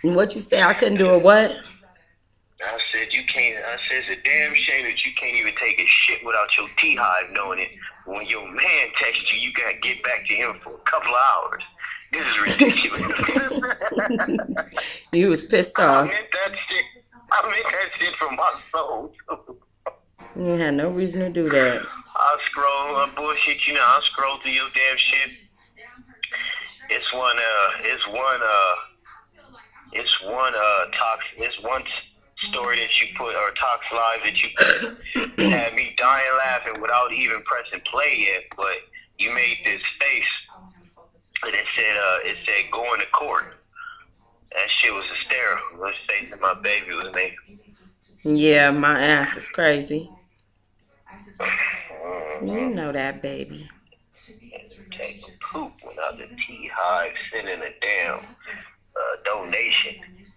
What you say? I couldn't do a what? I said you can't. I said it's a damn shame that you can't even take a shit without your Teahive knowing it. When your man texts you, you gotta get back to him for a couple of hours. This is ridiculous. You was pissed I off. meant that shit. I meant that shit from my soul. You had no reason to do that. I scroll, bullshit. You know, I scroll through your damn shit. It's one story that you put, or Tox Live that you put, had me dying laughing without even pressing play yet. But you made this face, and it said going to court. That shit was hysterical. Let's say that my baby was making. Yeah, my ass is crazy. You know that, baby. Take a poop without the Teahive sending a damn donation.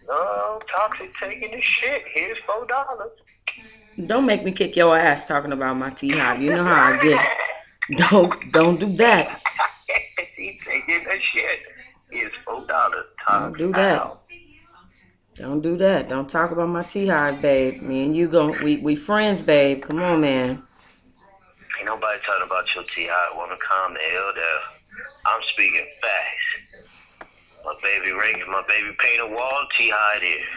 Oh, Toxic taking the shit. Here's $4. Don't make me kick your ass talking about my Teahive. You know how I get. Don't do that. He taking the shit. Here's $4. Don't do that. Don't do that. Don't talk about my Teahive, babe. Me and you we friends, babe. Come on, man. Ain't nobody talking about your Teahive. Woman, calm the hell down. I'm speaking facts. My baby paint a wall, Teahive there.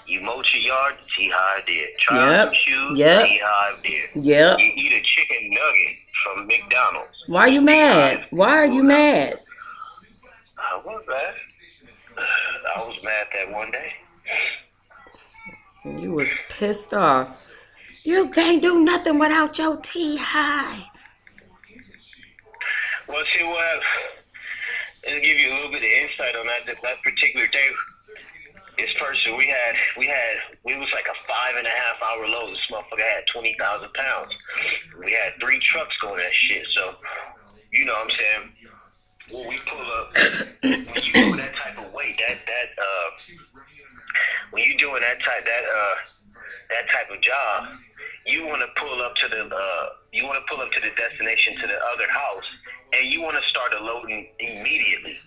You mulch your yard, Teahive there. Try some shoes, Teahive there. Yep. You eat a chicken nugget from McDonald's. Why are you mad? Why are you mad? I was mad. I was mad that one day. You was pissed off. You can't do nothing without your Teahive. Well, see what? Let's give you a little bit of insight on that particular day. This person we was like a 5.5 hour load. This motherfucker had 20,000 pounds. We had 3 trucks going that shit. So, you know what I'm saying? When we pull up, when you do that type of weight, when you doing that type of job, you want to pull up to the destination, to the other house, and you want to start unloading immediately.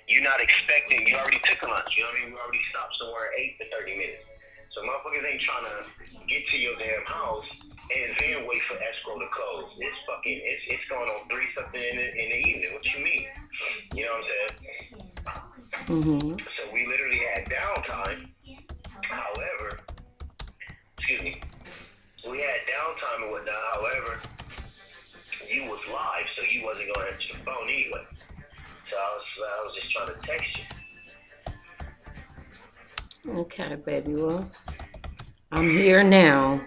You're not expecting. You already took a lunch. You know what I mean? We already stopped somewhere 8 to 30 minutes. So motherfuckers ain't trying to get to your damn house and then wait for escrow to close. It's going on 3 something in the evening. What you mean? You know what I'm saying? Mm-hmm. So we literally had downtime. However, excuse me. We had downtime and whatnot. However, you was live, so you wasn't going to answer the phone anyway. So I was just trying to text you. Okay, baby. Well, I'm here now.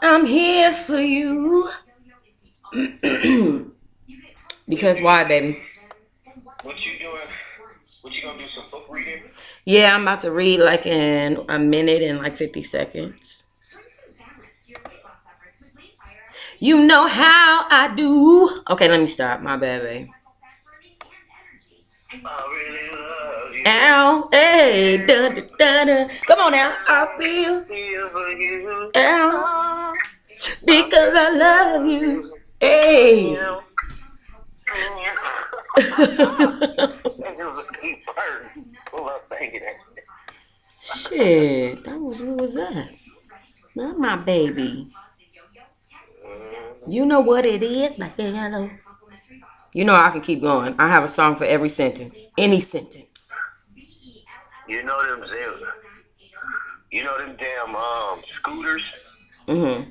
I'm here for you. Because why, baby? What you doing? What you gonna do? Some book reading? Yeah, I'm about to read like in a minute and like 50 seconds. You know how I do. Okay, let me stop. My bad, babe. I really love you. Ow, hey, da, da, da, da. Come on now. I feel ow, because I love you. Hey. Shit, who was that? Not my baby. You know what it is, but hello. You know I can keep going. I have a song for every sentence. Any sentence. You know them damn scooters? Mm-hmm.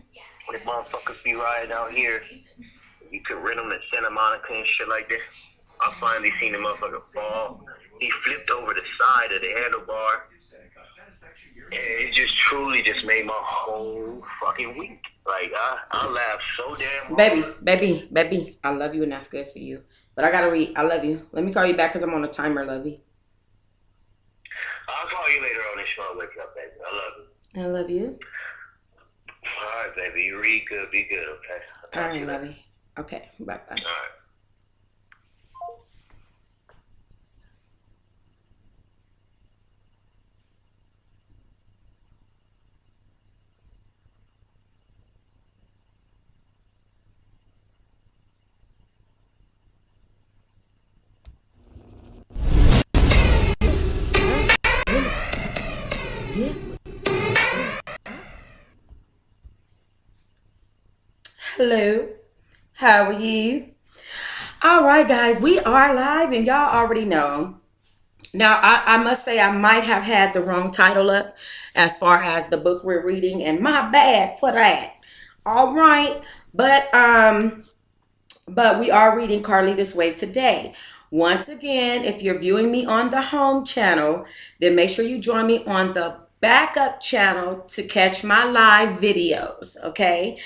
The motherfuckers be riding out here. You could rent them in Santa Monica and shit like that. I finally seen the motherfucker fall. He flipped over the side of the handlebar. And it just truly just made my whole fucking week. Like, I laughed so damn hard. Baby, I love you and that's good for you. But I gotta read. I love you. Let me call you back because I'm on a timer, lovey. I'll call you later on this show. Wake up, baby. I love you. I love you. All right, baby. You read good. Be good, okay? All right, lovey. Okay, bye-bye. All right. Hello. How are you? All right, guys, we are live, and y'all already know. Now, I must say, I might have had the wrong title up as far as the book we're reading, and my bad for that. All right, but we are reading Carlita's Way today. Once again, if you're viewing me on the home channel, then make sure you join me on the backup channel to catch my live videos, okay?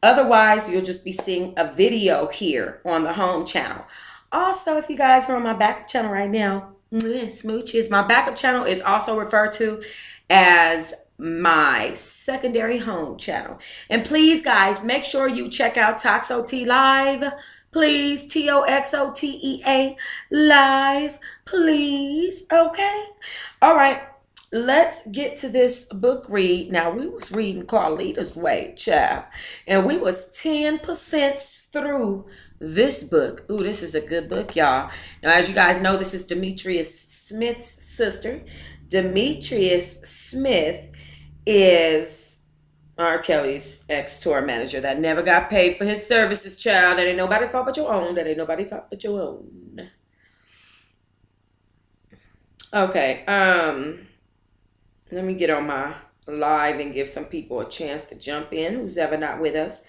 Otherwise, you'll just be seeing a video here on the home channel. Also, if you guys are on my backup channel right now, smooches, my backup channel is also referred to as my secondary home channel. And please, guys, make sure you check out TOXOT Live. Please, TOXOTEA Live, please. Okay. All right. Let's get to this book read. Now, we was reading Carlita's Way, child, and we was 10% through this book. Ooh, this is a good book, y'all. Now, as you guys know, this is Demetrius Smith's sister. Demetrius Smith is R. Kelly's ex-tour manager that never got paid for his services, child. That ain't nobody fault but your own. That ain't nobody fault but your own. Okay, let me get on my live and give some people a chance to jump in who's ever not with us.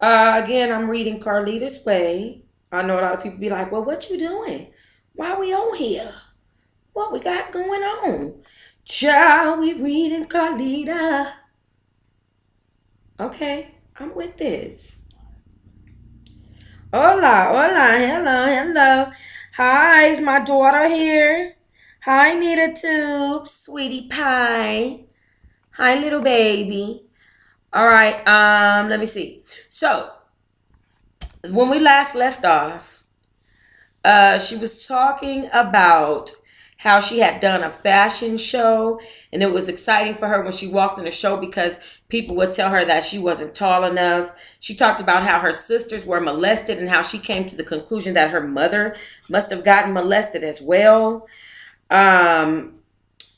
Again, I'm reading Carlita's Way. I know a lot of people be like, well, what you doing? Why we on here? What we got going on? Child, we reading Carlita. Okay, I'm with this. Hola, hola, hello, hello. Hi, is my daughter here? Hi, Nita Tube, sweetie pie. Hi, little baby. All right, let me see. So, when we last left off, she was talking about how she had done a fashion show, and it was exciting for her when she walked in the show because people would tell her that she wasn't tall enough. She talked about how her sisters were molested and how she came to the conclusion that her mother must have gotten molested as well. I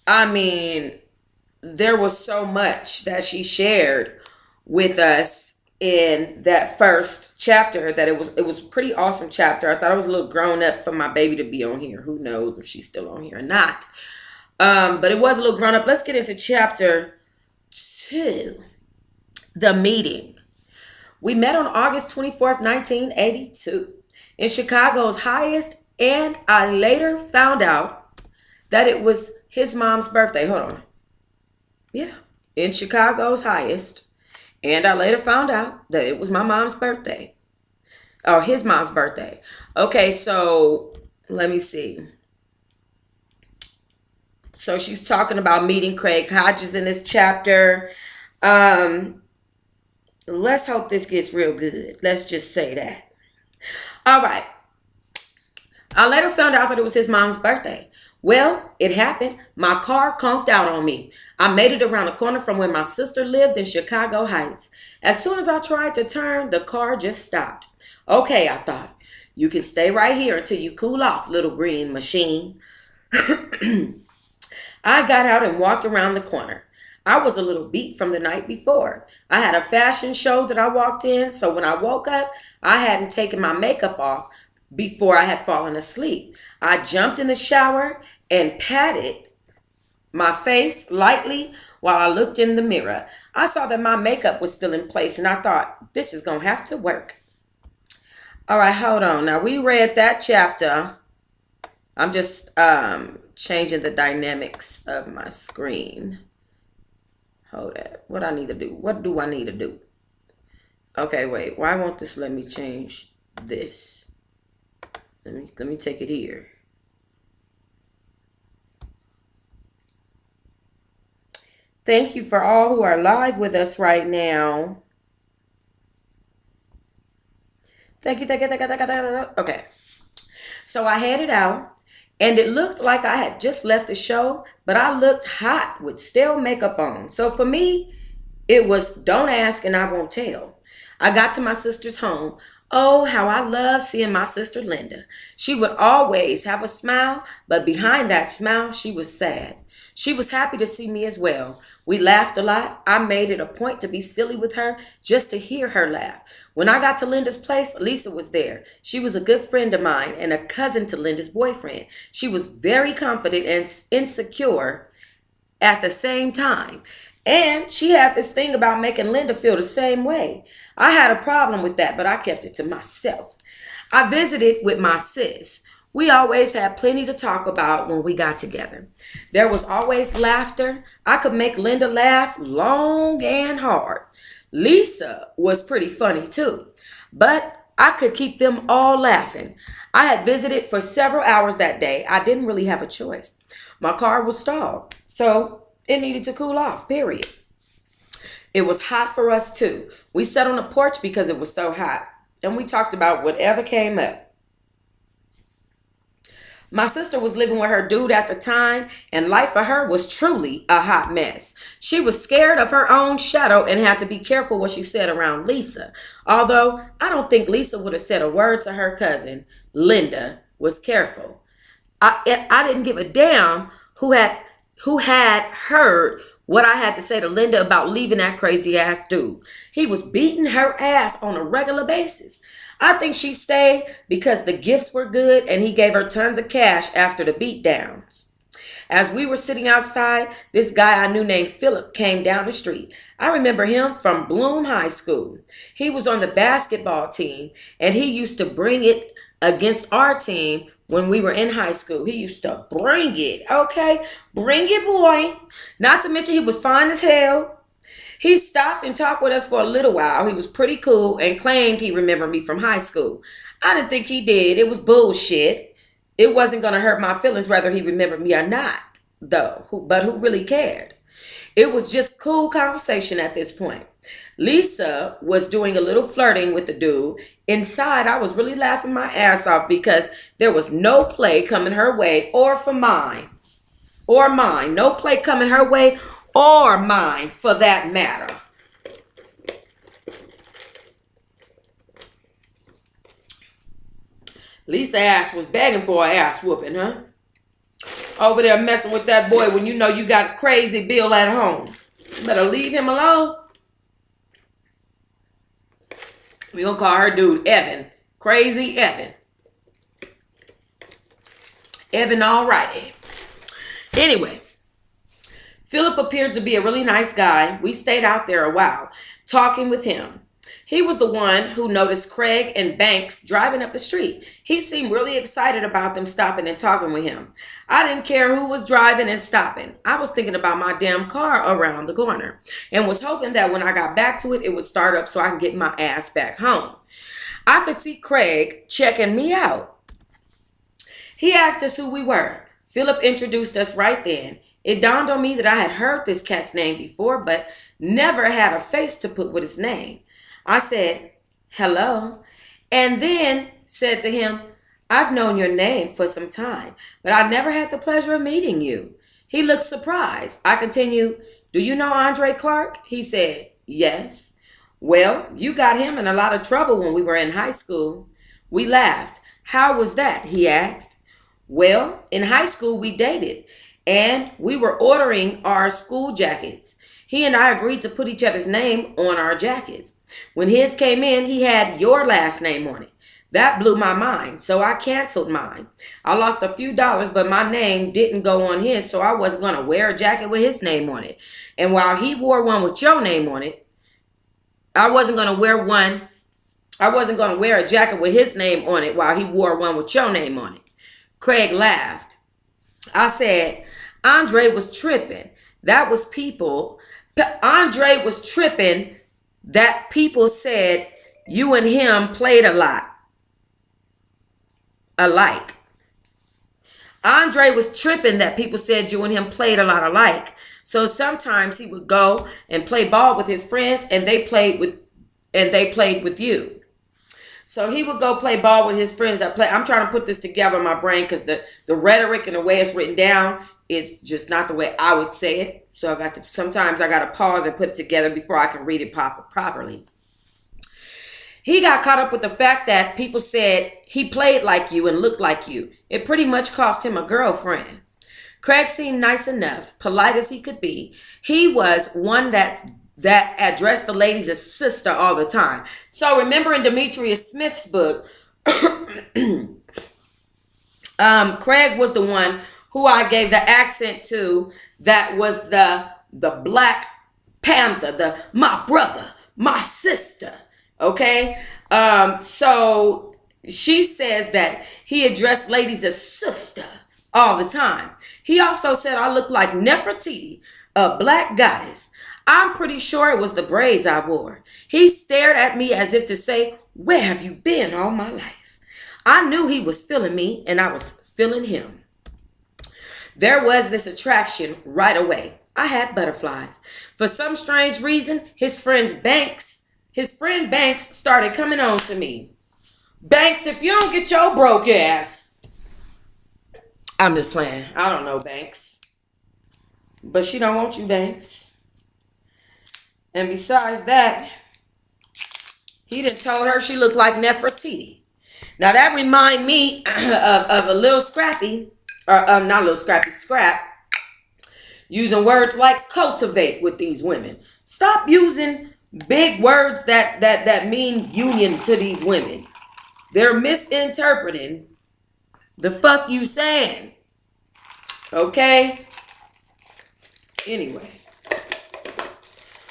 mean, there was so much that she shared with us in that first chapter that it was a pretty awesome chapter. I thought it was a little grown up for my baby to be on here. Who knows if she's still on here or not. But it was a little grown up. Let's get into chapter 2. The meeting. We met on August 24th, 1982 in Chicago's highest, and I later found out that it was his mom's birthday. Hold on. Yeah. In Chicago's highest. And I later found out that it was my mom's birthday. Or his mom's birthday. Okay, so let me see. So she's talking about meeting Craig Hodges in this chapter. Let's hope this gets real good. Let's just say that. All right. I later found out that it was his mom's birthday. Well, it happened. My car conked out on me. I made it around the corner from where my sister lived in Chicago Heights. As soon as I tried to turn, the car just stopped. Okay, I thought, you can stay right here until you cool off, little green machine. I got out and walked around the corner. I was a little beat from the night before. I had a fashion show that I walked in, so when I woke up, I hadn't taken my makeup off before I had fallen asleep. I jumped in the shower and patted my face lightly while I looked in the mirror. I saw that my makeup was still in place, and I thought, this is going to have to work. All right, hold on. Now, we read that chapter. I'm just changing the dynamics of my screen. Hold up. What I need to do? What do I need to do? Okay, wait. Why won't this let me change this? Let me take it here. Thank you for all who are live with us right now. Thank you. Okay. So I headed out, and it looked like I had just left the show, but I looked hot with stale makeup on. So for me, it was don't ask and I won't tell. I got to my sister's home. Oh, how I love seeing my sister Linda. She would always have a smile, but behind that smile, she was sad. She was happy to see me as well. We laughed a lot. I made it a point to be silly with her just to hear her laugh. When I got to Linda's place, Lisa was there. She was a good friend of mine and a cousin to Linda's boyfriend. She was very confident and insecure at the same time. And she had this thing about making Linda feel the same way. I had a problem with that, but I kept it to myself. I visited with my sis. We always had plenty to talk about when we got together. There was always laughter. I could make Linda laugh long and hard. Lisa was pretty funny too, but I could keep them all laughing. I had visited for several hours that day. I didn't really have a choice. My car was stalled, so it needed to cool off, period. It was hot for us too. We sat on the porch because it was so hot, and we talked about whatever came up. My sister was living with her dude at the time, and life for her was truly a hot mess. She was scared of her own shadow and had to be careful what she said around Lisa. Although I don't think Lisa would have said a word to her cousin, Linda was careful. I didn't give a damn who had heard what I had to say to Linda about leaving that crazy ass dude. He was beating her ass on a regular basis. I think she stayed because the gifts were good and he gave her tons of cash after the beatdowns. As we were sitting outside, this guy I knew named Philip came down the street. I remember him from Bloom High School. He was on the basketball team and he used to bring it against our team when we were in high school. He used to bring it, okay? Bring it, boy. Not to mention he was fine as hell. He stopped and talked with us for a little while. He was pretty cool and claimed he remembered me from high school. I didn't think he did. It was bullshit. It wasn't going to hurt my feelings whether he remembered me or not, though. But who really cared? It was just cool conversation at this point. Lisa was doing a little flirting with the dude. Inside, I was really laughing my ass off because there was no play coming her way or for mine. Or mine. No play coming her way or mine for that matter. Lisa ass was begging for an ass whooping, huh? Over there messing with that boy when you know you got crazy Bill at home. You better leave him alone. We gonna call her dude Evan. Crazy Evan. Evan alrighty. Anyway, Philip appeared to be a really nice guy. We stayed out there a while, talking with him. He was the one who noticed Craig and Banks driving up the street. He seemed really excited about them stopping and talking with him. I didn't care who was driving and stopping. I was thinking about my damn car around the corner and was hoping that when I got back to it, it would start up so I can get my ass back home. I could see Craig checking me out. He asked us who we were. Philip introduced us right then. It dawned on me that I had heard this cat's name before, but never had a face to put with his name. I said, hello, and then said to him, I've known your name for some time, but I never had the pleasure of meeting you. He looked surprised. I continued, do you know Andre Clark? He said, yes. Well, you got him in a lot of trouble when we were in high school. We laughed. How was that? He asked. Well, in high school we dated, and we were ordering our school jackets. He and I agreed to put each other's name on our jackets. When his came in, he had your last name on it. That blew my mind, so I canceled mine. I lost a few dollars, but my name didn't go on his, so I wasn't going to wear a jacket with his name on it. And while he wore one with your name on it, I wasn't going to wear a jacket with his name on it while he wore one with your name on it. Craig laughed. I said, Andre was tripping. Andre was tripping that people said you and him played a lot alike. Andre was tripping that people said you and him played a lot alike. So sometimes he would go and play ball with his friends and they played with you. So he would go play ball with his friends that play. I'm trying to put this together in my brain because the rhetoric and the way it's written down is just not the way I would say it. So sometimes I got to pause and put it together before I can read it properly. He got caught up with the fact that people said he played like you and looked like you. It pretty much cost him a girlfriend. Craig seemed nice enough, polite as he could be. He was one that addressed the ladies as sister all the time. So remember in Demetrius Smith's book, Craig was the one who I gave the accent to. That was the Black Panther, my brother, my sister. Okay, so she says that he addressed ladies as sister all the time. He also said I looked like Nefertiti, a black goddess. I'm pretty sure it was the braids I wore. He stared at me as if to say, "Where have you been all my life?" I knew he was feeling me and I was feeling him. There was this attraction right away. I had butterflies. For some strange reason, his friend Banks started coming on to me. "Banks, if you don't get your broke ass." I'm just playing. I don't know Banks. But she don't want you, Banks. And besides that, he done told her she looked like Nefertiti. Now that remind me of a little Scrappy, or not a little Scrappy, Scrap, using words like cultivate with these women. Stop using big words that mean union to these women. They're misinterpreting the fuck you saying. Okay? Anyway.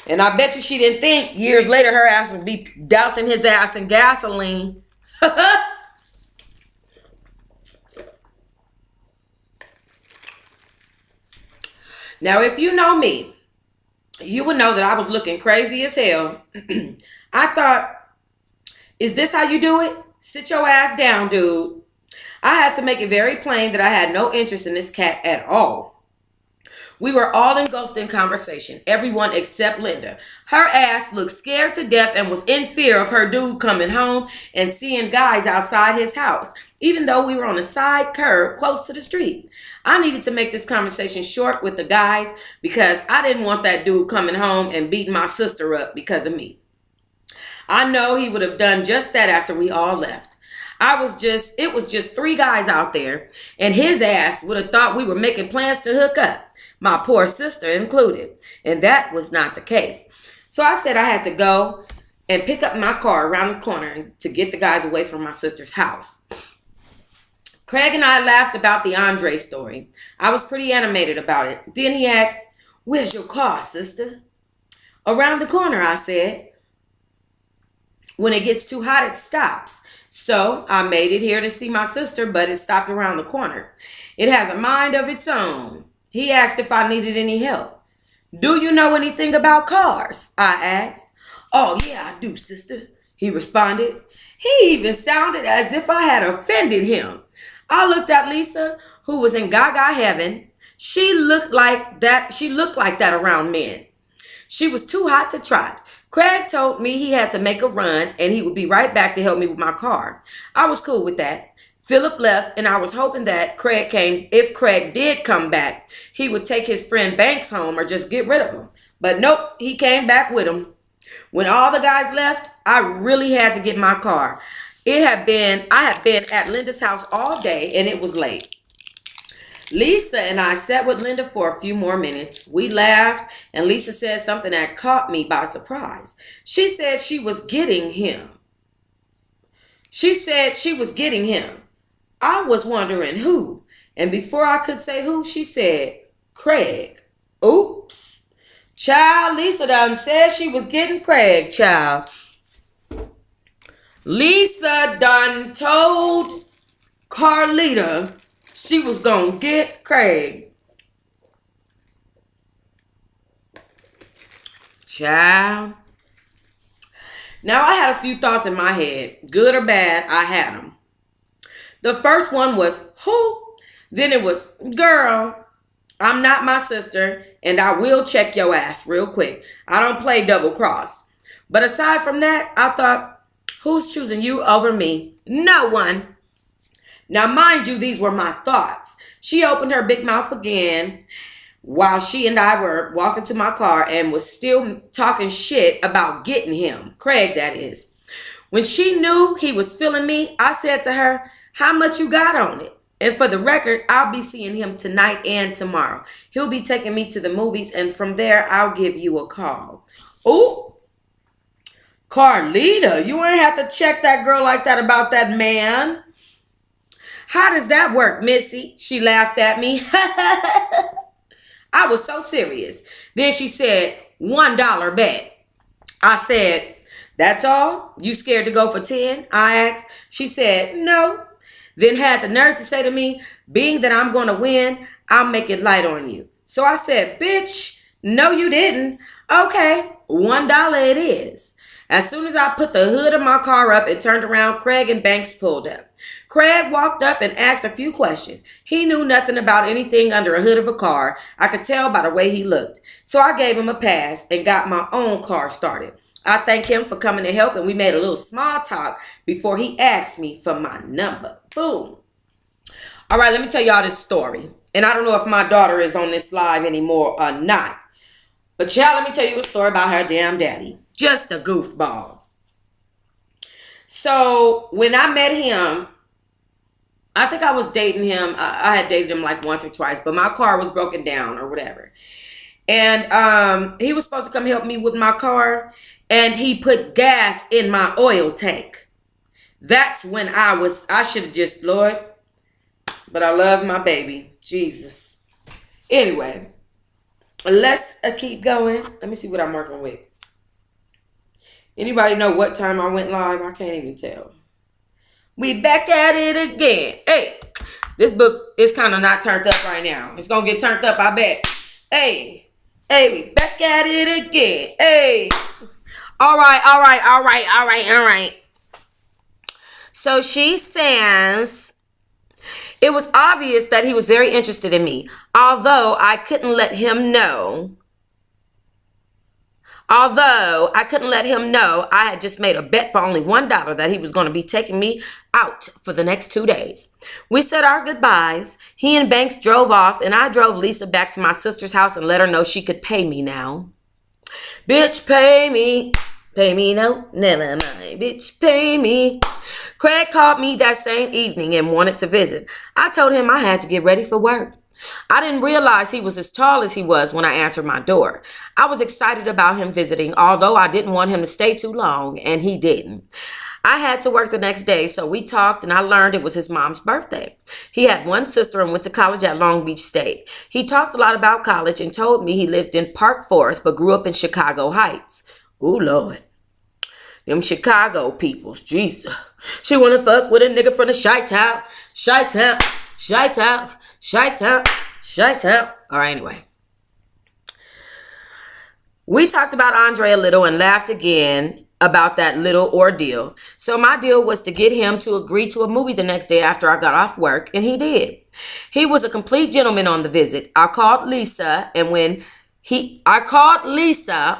And I bet you she didn't think years later her ass would be dousing his ass in gasoline. Now, if you know me, you would know that I was looking crazy as hell. I thought, is this how you do it? Sit your ass down, dude. I had to make it very plain that I had no interest in this cat at all. We were all engulfed in conversation, everyone except Linda. Her ass looked scared to death and was in fear of her dude coming home and seeing guys outside his house, even though we were on a side curb close to the street. I needed to make this conversation short with the guys because I didn't want that dude coming home and beating my sister up because of me. I know he would have done just that after we all left. It was just 3 guys out there, and his ass would have thought we were making plans to hook up, my poor sister included, and that was not the case. So I said I had to go and pick up my car around the corner to get the guys away from my sister's house. Craig and I laughed about the Andre story. I was pretty animated about it. Then he asked, "Where's your car, sister?" "Around the corner," I said. "When it gets too hot, it stops. So I made it here to see my sister, but it stopped around the corner. It has a mind of its own." He asked if I needed any help. "Do you know anything about cars?" I asked. "Oh, yeah, I do, sister," he responded. He even sounded as if I had offended him. I looked at Lisa, who was in gaga heaven. She looked like that around men. She was too hot to trot. Craig told me he had to make a run and he would be right back to help me with my car. I was cool with that. Philip left, and I was hoping that if Craig did come back, he would take his friend Banks home or just get rid of him. But nope, he came back with him. When all the guys left, I really had to get my car. I had been at Linda's house all day, and it was late. Lisa and I sat with Linda for a few more minutes. We laughed, and Lisa said something that caught me by surprise. She said she was getting him. I was wondering who. And before I could say who, she said, "Craig." Oops. Child, Lisa done said she was getting Craig, child. Lisa done told Carlita she was gonna get Craig. Child. Now, I had a few thoughts in my head. Good or bad, I had them. The first one was, who? Then it was, girl, I'm not my sister, and I will check your ass real quick. I don't play double cross. But aside from that, I thought, who's choosing you over me? No one. Now, mind you, these were my thoughts. She opened her big mouth again while she and I were walking to my car and was still talking shit about getting him. Craig, that is. When she knew he was feeling me, I said to her, "How much you got on it?" And for the record, I'll be seeing him tonight and tomorrow. He'll be taking me to the movies, and from there, I'll give you a call. Ooh, Carlita, you ain't have to check that girl like that about that man. How does that work, Missy? She laughed at me. I was so serious. Then she said, $1 bet. I said, that's all? You scared to go for 10? I asked. She said, no. Then had the nerve to say to me, being that I'm going to win, I'll make it light on you. So I said, bitch, no you didn't. Okay, $1 it is. As soon as I put the hood of my car up and turned around, Craig and Banks pulled up. Craig walked up and asked a few questions. He knew nothing about anything under a hood of a car. I could tell by the way he looked. So I gave him a pass and got my own car started. I thanked him for coming to help, and we made a little small talk before he asked me for my number. Boom. All right, let me tell y'all this story. And I don't know if my daughter is on this live anymore or not. But y'all, let me tell you a story about her damn daddy. Just a goofball. So when I met him, I think I was dating him. I had dated him like once or twice, but my car was broken down or whatever. And he was supposed to come help me with my car, and he put gas in my oil tank. That's when I should have just, Lord, but I love my baby. Jesus. Anyway, let's keep going. Let me see what I'm working with. Anybody know what time I went live? I can't even tell. We back at it again. Hey, this book is kind of not turned up right now. It's going to get turned up, I bet. Hey, we back at it again. Hey. All right. So she says, it was obvious that he was very interested in me, although I couldn't let him know I had just made a bet for only $1 that he was going to be taking me out for the next 2 days. We said our goodbyes. He and Banks drove off, and I drove Lisa back to my sister's house and let her know she could pay me now. Bitch, pay me. Pay me, no, never mind. Bitch, pay me. Craig called me that same evening and wanted to visit. I told him I had to get ready for work. I didn't realize he was as tall as he was when I answered my door. I was excited about him visiting, although I didn't want him to stay too long, and he didn't. I had to work the next day, so we talked, and I learned it was his mom's birthday. He had one sister and went to college at Long Beach State. He talked a lot about college and told me he lived in Park Forest but grew up in Chicago Heights. Ooh, Lord. Them Chicago peoples, Jesus. She wanna fuck with a nigga from the Chi-Town. Chi-Town. Chi-Town. Chi-Town. Chi-Town. All right, anyway. We talked about Andre a little and laughed again about that little ordeal. So my deal was to get him to agree to a movie the next day after I got off work, and he did. He was a complete gentleman on the visit. I called Lisa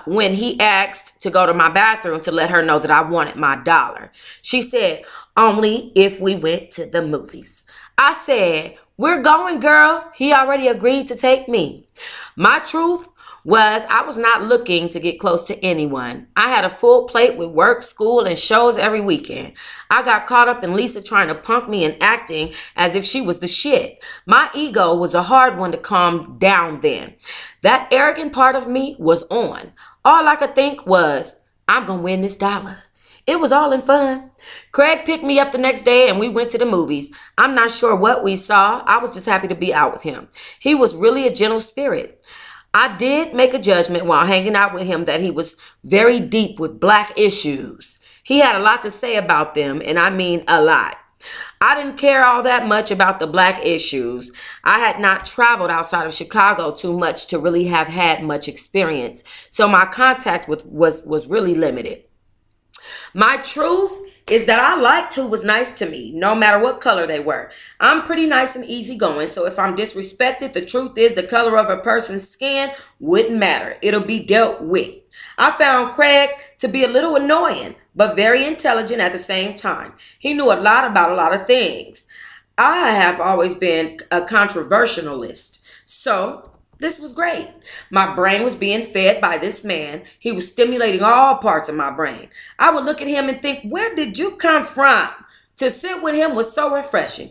when he asked to go to my bathroom to let her know that I wanted my $1. She said, only if we went to the movies. I said, we're going, girl. He already agreed to take me. My truth was I was not looking to get close to anyone. I had a full plate with work, school, and shows every weekend. I got caught up in Lisa trying to punk me and acting as if she was the shit. My ego was a hard one to calm down then. That arrogant part of me was on. All I could think was, I'm going to win this $1. It was all in fun. Craig picked me up the next day and we went to the movies. I'm not sure what we saw. I was just happy to be out with him. He was really a gentle spirit. I did make a judgment while hanging out with him that he was very deep with black issues. He had a lot to say about them, and I mean a lot. I didn't care all that much about the black issues. I had not traveled outside of Chicago too much to really have had much experience, so my contact was really limited. My truth is that I liked who was nice to me, no matter what color they were. I'm pretty nice and easygoing, so if I'm disrespected, the truth is the color of a person's skin wouldn't matter. It'll be dealt with. I found Craig to be a little annoying, but very intelligent at the same time. He knew a lot about a lot of things. I have always been a controversialist, so this was great. My brain was being fed by this man. He was stimulating all parts of my brain. I would look at him and think, where did you come from? To sit with him was so refreshing.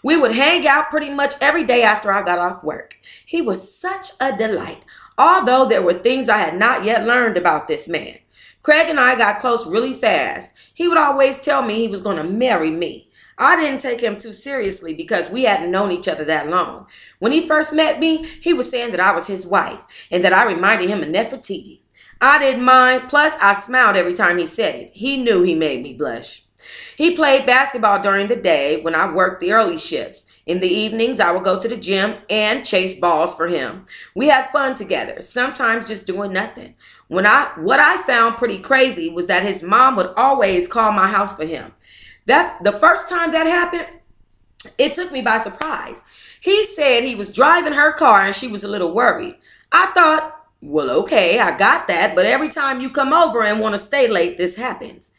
We would hang out pretty much every day after I got off work. He was such a delight, although there were things I had not yet learned about this man. Craig and I got close really fast. He would always tell me he was going to marry me. I didn't take him too seriously because we hadn't known each other that long. When he first met me, he was saying that I was his wife and that I reminded him of Nefertiti. I didn't mind, plus I smiled every time he said it. He knew he made me blush. He played basketball during the day when I worked the early shifts. In the evenings, I would go to the gym and chase balls for him. We had fun together, sometimes just doing nothing. What I found pretty crazy was that his mom would always call my house for him. The first time that happened, it took me by surprise. He said he was driving her car and she was a little worried. I thought, well, okay, I got that, but every time you come over and want to stay late, this happens.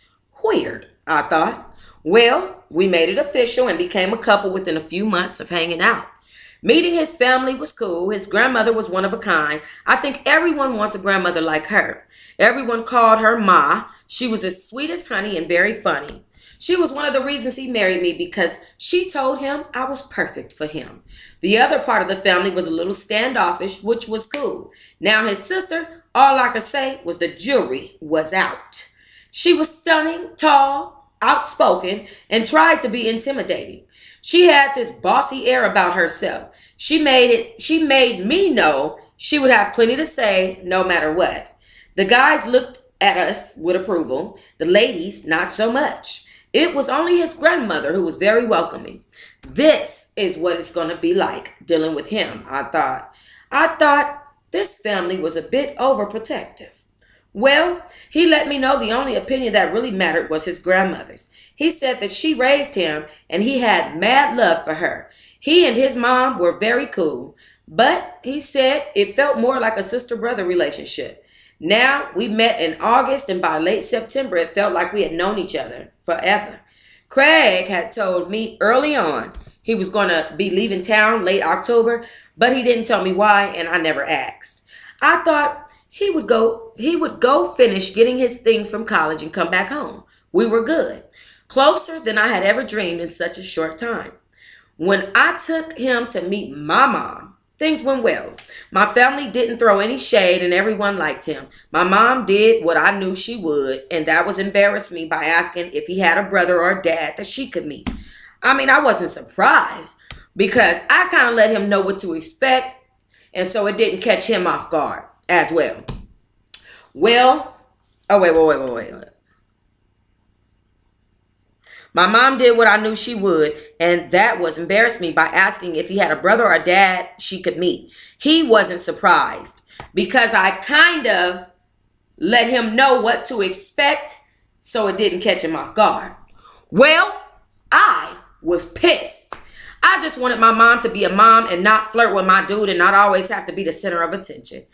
Weird, I thought. Well, we made it official and became a couple within a few months of hanging out. Meeting his family was cool. His grandmother was one of a kind. I think everyone wants a grandmother like her. Everyone called her Ma. She was as sweet as honey and very funny. She was one of the reasons he married me because she told him I was perfect for him. The other part of the family was a little standoffish, which was cool. Now his sister, all I could say was the jury was out. She was stunning, tall, outspoken, and tried to be intimidating. She had this bossy air about herself. She made me know she would have plenty to say no matter what. The guys looked at us with approval. The ladies, not so much. It was only his grandmother who was very welcoming. This is what it's going to be like dealing with him, I thought. I thought this family was a bit overprotective. Well, he let me know the only opinion that really mattered was his grandmother's. He said that she raised him and he had mad love for her. He and his mom were very cool, but he said it felt more like a sister-brother relationship. Now, we met in August, and by late September, it felt like we had known each other forever. Craig had told me early on he was going to be leaving town late October, but he didn't tell me why, and I never asked. I thought he would go finish getting his things from college and come back home. We were good, closer than I had ever dreamed in such a short time. When I took him to meet my mom, things went well. My family didn't throw any shade and everyone liked him. My mom did what I knew she would, and that was embarrass me by asking if he had a brother or a dad that she could meet. I mean, I wasn't surprised because I kind of let him know what to expect, and so it didn't catch him off guard as well. Well, wait. My mom did what I knew she would, and that was embarrass me by asking if he had a brother or a dad she could meet. He wasn't surprised because I kind of let him know what to expect so it didn't catch him off guard. Well, I was pissed. I just wanted my mom to be a mom and not flirt with my dude and not always have to be the center of attention.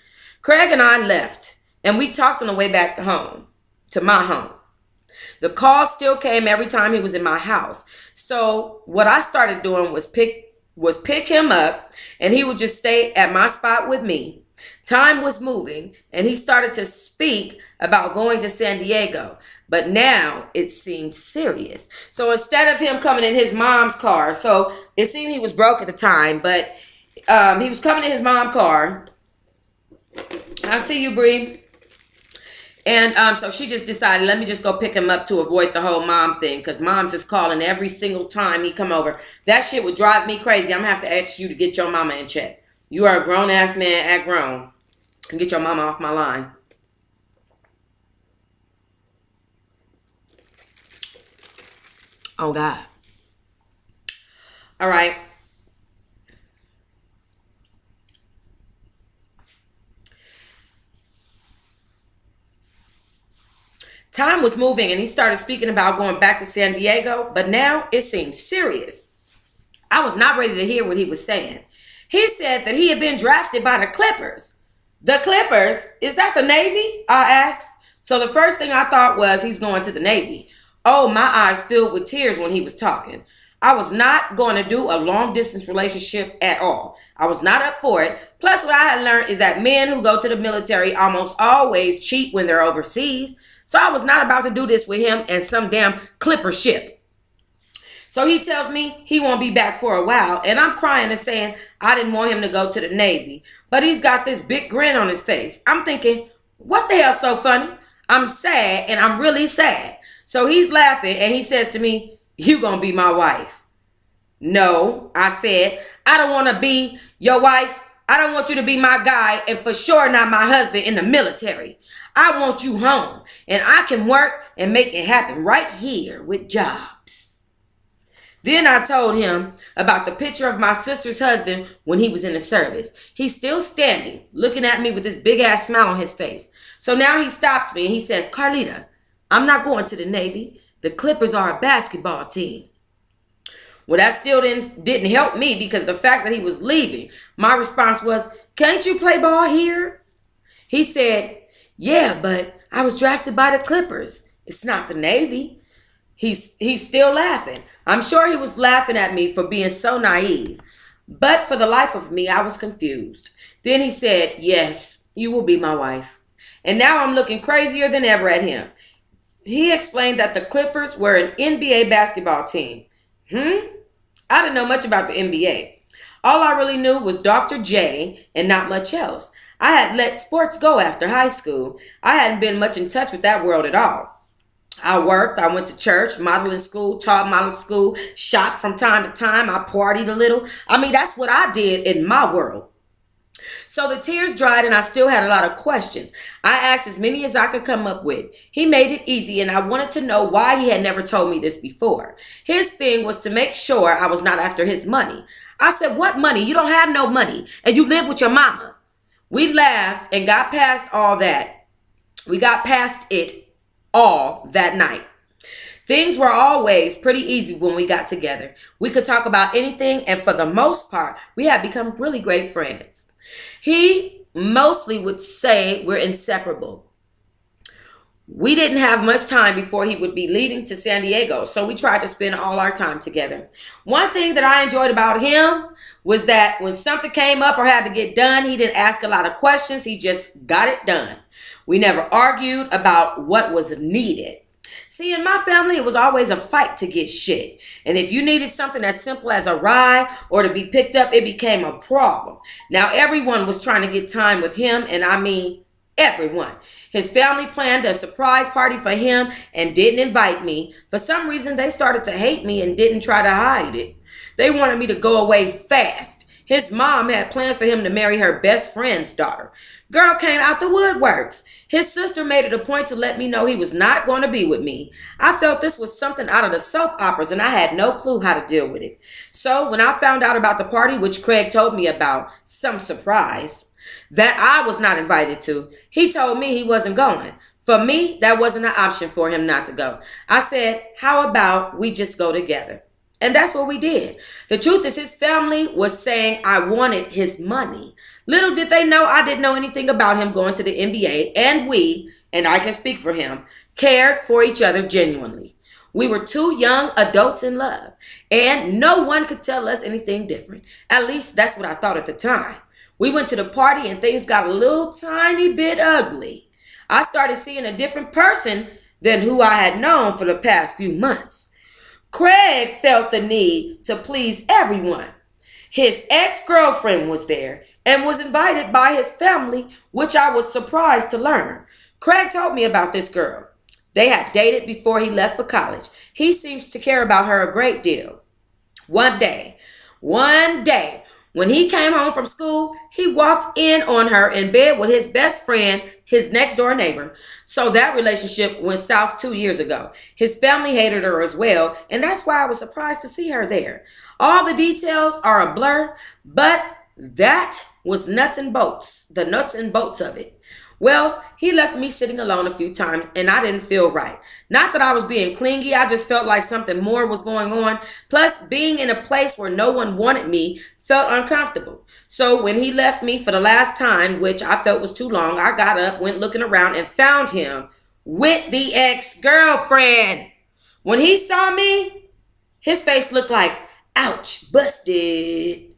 Craig and I left, and we talked on the way back home, to my home. The call still came every time he was in my house. So what I started doing was pick him up, and he would just stay at my spot with me. Time was moving, and he started to speak about going to San Diego. But now it seemed serious. So instead of him coming in his mom's car, so it seemed he was broke at the time, but he was coming in his mom's car. I see you, Bree. And so she just decided, let me just go pick him up to avoid the whole mom thing. Because mom's just calling every single time he come over. That shit would drive me crazy. I'm going to have to ask you to get your mama in check. You are a grown-ass man, act grown. And get your mama off my line. Oh, God. All right. Time was moving and he started speaking about going back to San Diego, but now it seemed serious. I was not ready to hear what he was saying. He said that he had been drafted by the Clippers. The Clippers? Is that the Navy? I asked. So the first thing I thought was he's going to the Navy. Oh, my eyes filled with tears when he was talking. I was not going to do a long distance relationship at all. I was not up for it. Plus, what I had learned is that men who go to the military almost always cheat when they're overseas. So I was not about to do this with him and some damn Clipper ship. So he tells me he won't be back for a while, and I'm crying and saying I didn't want him to go to the Navy. But he's got this big grin on his face. I'm thinking, what the hell's so funny? I'm sad, and I'm really sad. So he's laughing, and he says to me, you gonna be my wife. No, I said, I don't want to be your wife. I don't want you to be my guy, and for sure not my husband in the military. I want you home, and I can work and make it happen right here with jobs. Then I told him about the picture of my sister's husband when he was in the service. He's still standing, looking at me with this big ass smile on his face. So now he stops me and he says, Carlita, I'm not going to the Navy. The Clippers are a basketball team. Well, that still didn't help me because the fact that he was leaving, my response was, can't you play ball here? He said, yeah, but I was drafted by the Clippers. It's not the Navy. He's still laughing. I'm sure he was laughing at me for being so naive. But for the life of me, I was confused. Then he said, yes, you will be my wife. And now I'm looking crazier than ever at him. He explained that the Clippers were an NBA basketball team. I didn't know much about the NBA. All I really knew was Dr. J and not much else. I had let sports go after high school. I hadn't been much in touch with that world at all. I worked, I went to church, modeling school, taught modeling school, shot from time to time, I partied a little. I mean, that's what I did in my world. So the tears dried and I still had a lot of questions. I asked as many as I could come up with. He made it easy and I wanted to know why he had never told me this before. His thing was to make sure I was not after his money. I said, what money? You don't have no money and you live with your mama. We laughed and got past all that. We got past it all that night. Things were always pretty easy when we got together. We could talk about anything and for the most part, we had become really great friends. He mostly would say we're inseparable. We didn't have much time before he would be leaving to San Diego, so we tried to spend all our time together. One thing that I enjoyed about him was that when something came up or had to get done, he didn't ask a lot of questions. He just got it done. We never argued about what was needed. See, in my family, it was always a fight to get shit. And if you needed something as simple as a ride or to be picked up, it became a problem. Now, everyone was trying to get time with him, and I mean everyone. His family planned a surprise party for him and didn't invite me. For some reason, they started to hate me and didn't try to hide it. They wanted me to go away fast. His mom had plans for him to marry her best friend's daughter. Girl came out the woodworks. His sister made it a point to let me know he was not going to be with me. I felt this was something out of the soap operas and I had no clue how to deal with it. So when I found out about the party, which Craig told me about, some surprise, that I was not invited to, he told me he wasn't going. For me, that wasn't an option for him not to go. I said, how about we just go together? And that's what we did. The truth is his family was saying I wanted his money. Little did they know I didn't know anything about him going to the NBA, and we, and I can speak for him, cared for each other genuinely. We were two young adults in love, and no one could tell us anything different. At least that's what I thought at the time. We went to the party and things got a little tiny bit ugly. I started seeing a different person than who I had known for the past few months. Craig felt the need to please everyone. His ex-girlfriend was there and was invited by his family, which I was surprised to learn. Craig told me about this girl. They had dated before he left for college. He seems to care about her a great deal. One day, when he came home from school, he walked in on her in bed with his best friend, his next door neighbor. So that relationship went south 2 years ago. His family hated her as well, and that's why I was surprised to see her there. All the details are a blur, but that was nuts and bolts, the nuts and bolts of it. Well, he left me sitting alone a few times and I didn't feel right. Not that I was being clingy, I just felt like something more was going on. Plus, being in a place where no one wanted me felt uncomfortable. So when he left me for the last time, which I felt was too long, I got up, went looking around and found him with the ex-girlfriend. When he saw me, his face looked like, ouch, busted.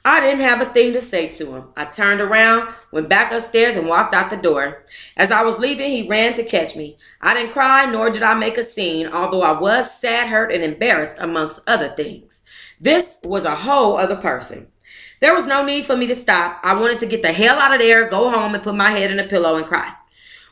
I didn't have a thing to say to him. I turned around, went back upstairs, and walked out the door. As I was leaving, he ran to catch me. I didn't cry, nor did I make a scene, although I was sad, hurt, and embarrassed, amongst other things. This was a whole other person. There was no need for me to stop. I wanted to get the hell out of there, go home, and put my head in a pillow and cry.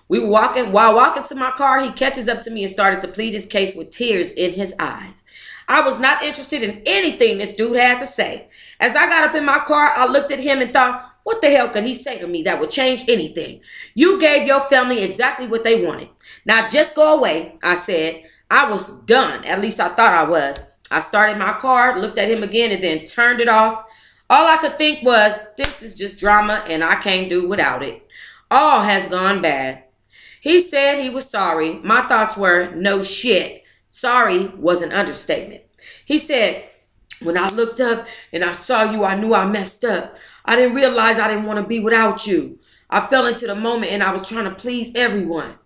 While walking to my car, he catches up to me and started to plead his case with tears in his eyes. I was not interested in anything this dude had to say. As I got up in my car, I looked at him and thought, what the hell could he say to me that would change anything? You gave your family exactly what they wanted. Now just go away, I said. I was done. At least I thought I was. I started my car, looked at him again, and then turned it off. All I could think was, this is just drama and I can't do without it. All has gone bad. He said he was sorry. My thoughts were, no shit. Sorry was an understatement. He said, when I looked up and I saw you, I knew I messed up. I didn't realize I didn't want to be without you. I fell into the moment and I was trying to please everyone.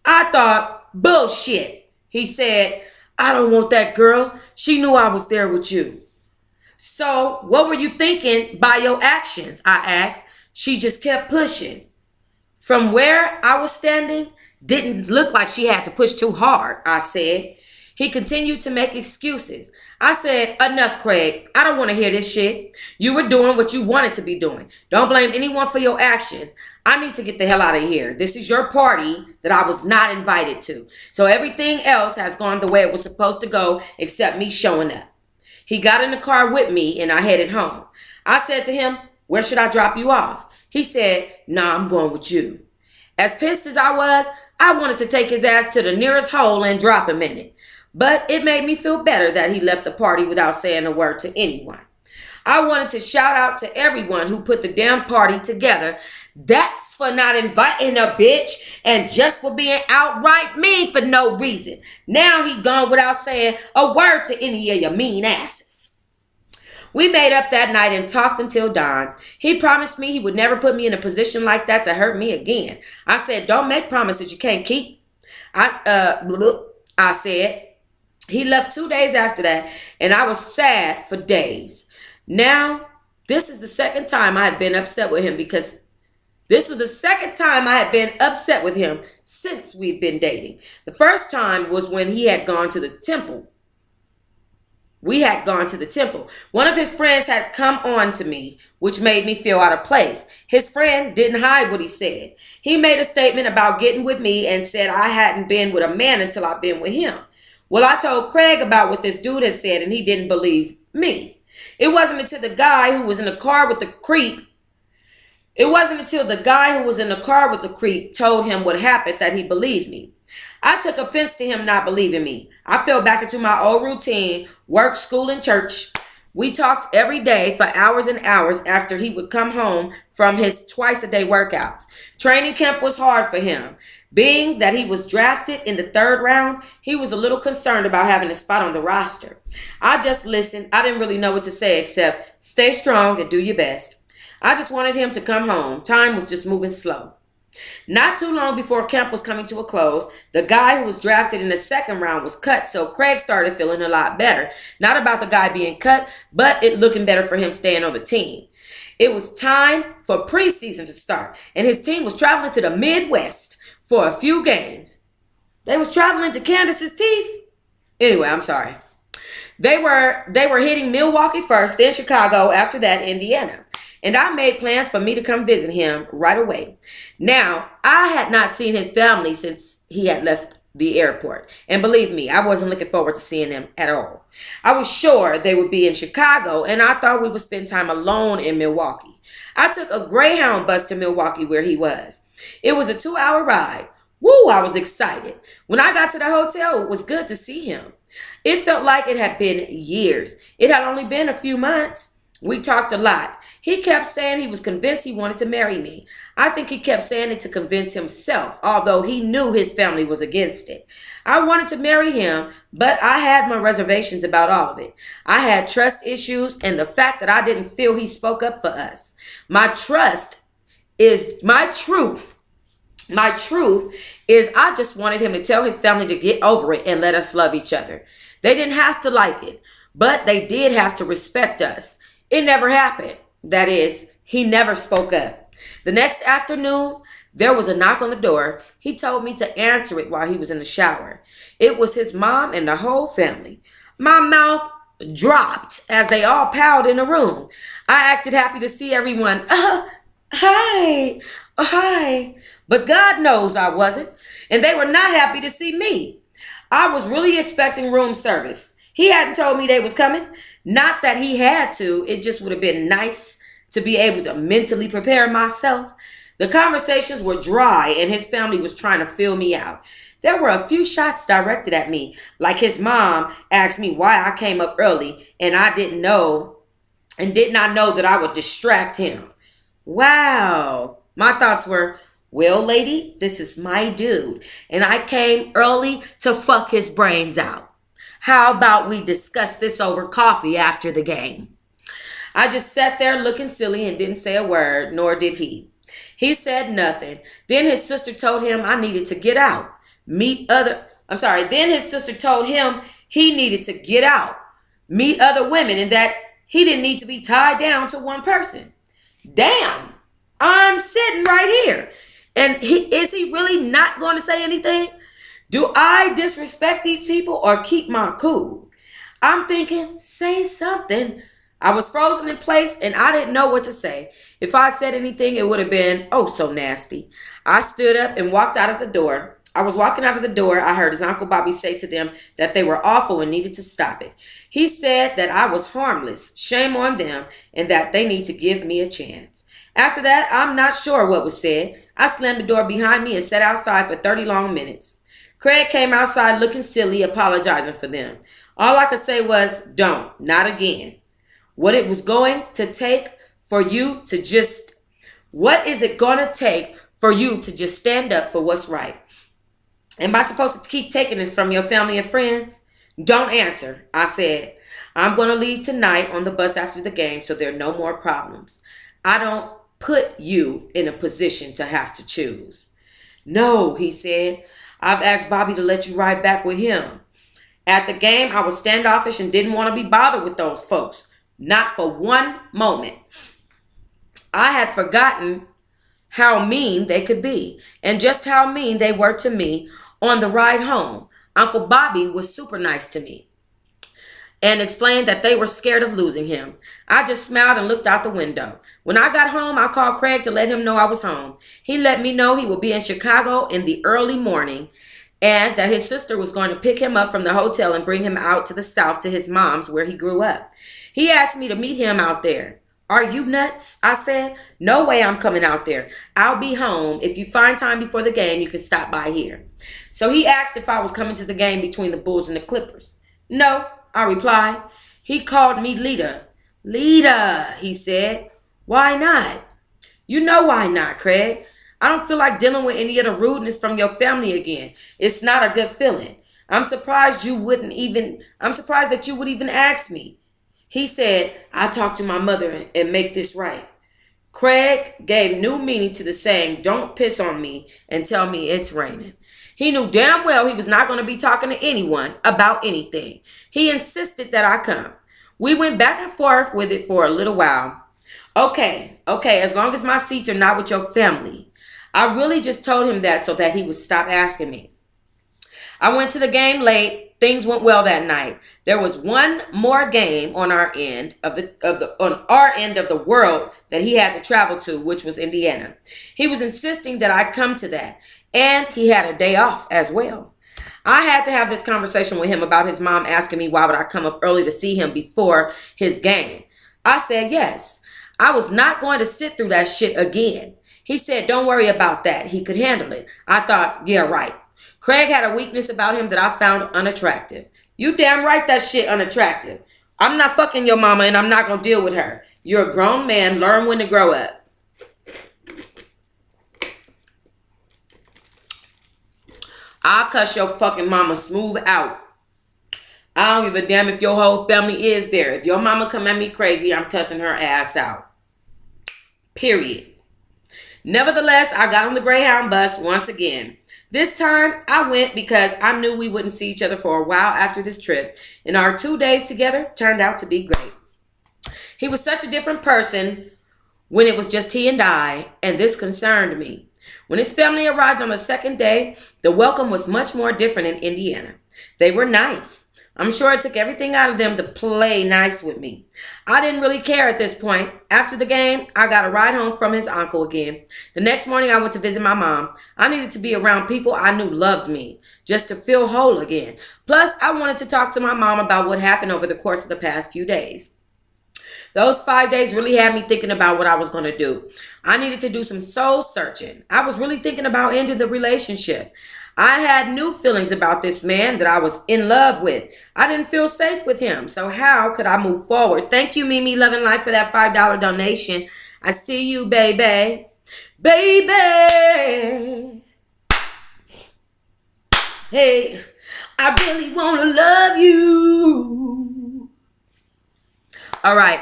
I thought, bullshit. He said, I don't want that girl. She knew I was there with you. So what were you thinking by your actions? I asked. She just kept pushing. From where I was standing, didn't look like she had to push too hard, I said. He continued to make excuses. I said, enough, Craig. I don't want to hear this shit. You were doing what you wanted to be doing. Don't blame anyone for your actions. I need to get the hell out of here. This is your party that I was not invited to. So everything else has gone the way it was supposed to go except me showing up. He got in the car with me and I headed home. I said to him, where should I drop you off? He said, nah, I'm going with you. As pissed as I was, I wanted to take his ass to the nearest hole and drop him in it. But it made me feel better that he left the party without saying a word to anyone. I wanted to shout out to everyone who put the damn party together. That's for not inviting a bitch and just for being outright mean for no reason. Now he gone without saying a word to any of your mean asses. We made up that night and talked until dawn. He promised me he would never put me in a position like that to hurt me again. I said, don't make promises you can't keep. I said. He left 2 days after that, and I was sad for days. Now, this is the second time I had been upset with him because this was the second time I had been upset with him since we'd been dating. The first time was when he had gone to the temple. We had gone to the temple. One of his friends had come on to me, which made me feel out of place. His friend didn't hide what he said. He made a statement about getting with me and said I hadn't been with a man until I'd been with him. Well, I told Craig about what this dude had said, and he didn't believe me. It wasn't until the guy who was in the car with the creep told him what happened that he believed me. I took offense to him not believing me. I fell back into my old routine, work, school, and church. We talked every day for hours and hours after he would come home from his twice-a-day workouts. Training camp was hard for him. Being that he was drafted in the 3rd round, he was a little concerned about having a spot on the roster. I just listened. I didn't really know what to say except stay strong and do your best. I just wanted him to come home. Time was just moving slow. Not too long before camp was coming to a close, the guy who was drafted in the 2nd round was cut, so Craig started feeling a lot better. Not about the guy being cut, but it looking better for him staying on the team. It was time for preseason to start, and his team was traveling to the Midwest for a few games. They was traveling to Candace's teeth. Anyway, I'm sorry. They were hitting Milwaukee first, then Chicago, after that Indiana. And I made plans for me to come visit him right away. Now, I had not seen his family since he had left the airport. And believe me, I wasn't looking forward to seeing them at all. I was sure they would be in Chicago, and I thought we would spend time alone in Milwaukee. I took a Greyhound bus to Milwaukee where he was. It was a 2-hour ride. Woo, I was excited. When I got to the hotel, it was good to see him. It felt like it had been years. It had only been a few months. We talked a lot. He kept saying he was convinced he wanted to marry me. I think he kept saying it to convince himself, although he knew his family was against it. I wanted to marry him, but I had my reservations about all of it. I had trust issues and the fact that I didn't feel he spoke up for us. My truth is I just wanted him to tell his family to get over it and let us love each other. They didn't have to like it, but they did have to respect us. It never happened. That is, he never spoke up. The next afternoon, there was a knock on the door. He told me to answer it while he was in the shower. It was his mom and the whole family. My mouth dropped as they all piled in the room. I acted happy to see everyone. Hi. Hi. But God knows I wasn't. And they were not happy to see me. I was really expecting room service. He hadn't told me they was coming. Not that he had to. It just would have been nice to be able to mentally prepare myself. The conversations were dry and his family was trying to fill me out. There were a few shots directed at me, like his mom asked me why I came up early and I didn't know and did not know that I would distract him. Wow. My thoughts were, well, lady, this is my dude, and I came early to fuck his brains out. How about we discuss this over coffee after the game? I just sat there looking silly and didn't say a word, nor did he. He said nothing. Then his sister told him I needed to get out. Then his sister told him he needed to get out, meet other women, and that he didn't need to be tied down to one person. Damn, I'm sitting right here. And is he really not going to say anything? Do I disrespect these people or keep my cool? I'm thinking, say something. I was frozen in place and I didn't know what to say. If I said anything, it would have been, oh, so nasty. I stood up and walked out of the door. I was walking out of the door. I heard his Uncle Bobby say to them that they were awful and needed to stop it. He said that I was harmless, shame on them, and that they need to give me a chance. After that, I'm not sure what was said. I slammed the door behind me and sat outside for 30 long minutes. Craig came outside looking silly, apologizing for them. All I could say was, don't, not again. What is it going to take for you to just stand up for what's right? Am I supposed to keep taking this from your family and friends? Don't answer, I said. I'm going to leave tonight on the bus after the game so there are no more problems. I don't put you in a position to have to choose. No, he said. I've asked Bobby to let you ride back with him. At the game, I was standoffish and didn't want to be bothered with those folks. Not for one moment. I had forgotten how mean they could be and just how mean they were to me on the ride home. Uncle Bobby was super nice to me and explained that they were scared of losing him. I just smiled and looked out the window. When I got home, I called Craig to let him know I was home. He let me know he would be in Chicago in the early morning and that his sister was going to pick him up from the hotel and bring him out to the south to his mom's where he grew up. He asked me to meet him out there. Are you nuts? I said. No way I'm coming out there. I'll be home. If you find time before the game, you can stop by here. So he asked if I was coming to the game between the Bulls and the Clippers. No, I replied. He called me Lita. Lita, he said. Why not? You know why not, Craig. I don't feel like dealing with any of the rudeness from your family again. It's not a good feeling. I'm surprised that you would even ask me. He said, I talked to my mother and make this right. Craig gave new meaning to the saying, don't piss on me and tell me it's raining. He knew damn well he was not going to be talking to anyone about anything. He insisted that I come. We went back and forth with it for a little while. Okay, as long as my seats are not with your family. I really just told him that so that he would stop asking me. I went to the game late. Things went well that night. There was one more game on our end of the world that he had to travel to, which was Indiana. He was insisting that I come to that, and he had a day off as well. I had to have this conversation with him about his mom asking me why would I come up early to see him before his game. I said yes. I was not going to sit through that shit again. He said, don't worry about that. He could handle it. I thought, yeah, right. Craig had a weakness about him that I found unattractive. You damn right that shit unattractive. I'm not fucking your mama and I'm not going to deal with her. You're a grown man. Learn when to grow up. I'll cuss your fucking mama smooth out. I don't give a damn if your whole family is there. If your mama come at me crazy, I'm cussing her ass out. Period. Nevertheless, I got on the Greyhound bus once again. This time, I went because I knew we wouldn't see each other for a while after this trip, and our 2 days together turned out to be great. He was such a different person when it was just he and I, and this concerned me. When his family arrived on the second day, the welcome was much more different in Indiana. They were nice. I'm sure it took everything out of them to play nice with me. I didn't really care at this point. After the game, I got a ride home from his uncle again. The next morning, I went to visit my mom. I needed to be around people I knew loved me, just to feel whole again. Plus, I wanted to talk to my mom about what happened over the course of the past few days. Those 5 days really had me thinking about what I was going to do. I needed to do some soul searching. I was really thinking about ending the relationship. I had new feelings about this man that I was in love with. I didn't feel safe with him. So how could I move forward? Thank you, Mimi Loving Life, for that $5 donation. I see you, baby. Baby. Hey, I really want to love you. All right.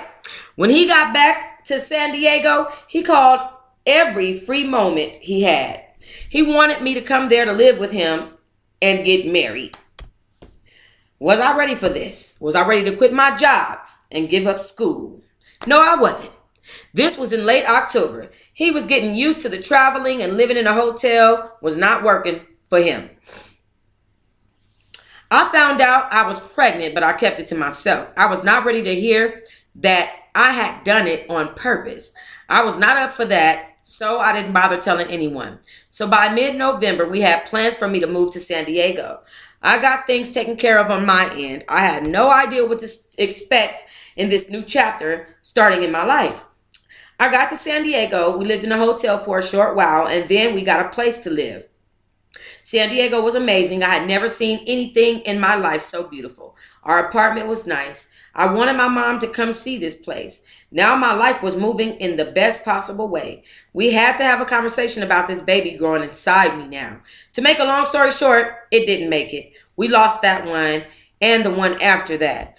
When he got back to San Diego, he called every free moment he had. He wanted me to come there to live with him and get married. Was I ready for this? Was I ready to quit my job and give up school? No, I wasn't. This was in late October. He was getting used to the traveling, and living in a hotel was not working for him. I found out I was pregnant, but I kept it to myself. I was not ready to hear that I had done it on purpose. I was not up for that. So I didn't bother telling anyone. So by mid-November, we had plans for me to move to San Diego. I got things taken care of on my end. I had no idea what to expect in this new chapter starting in my life. I got to San Diego. We lived in a hotel for a short while, and then we got a place to live. San Diego was amazing. I had never seen anything in my life so beautiful. Our apartment was nice. I wanted my mom to come see this place. Now my life was moving in the best possible way. We had to have a conversation about this baby growing inside me now. To make a long story short, it didn't make it. We lost that one and the one after that.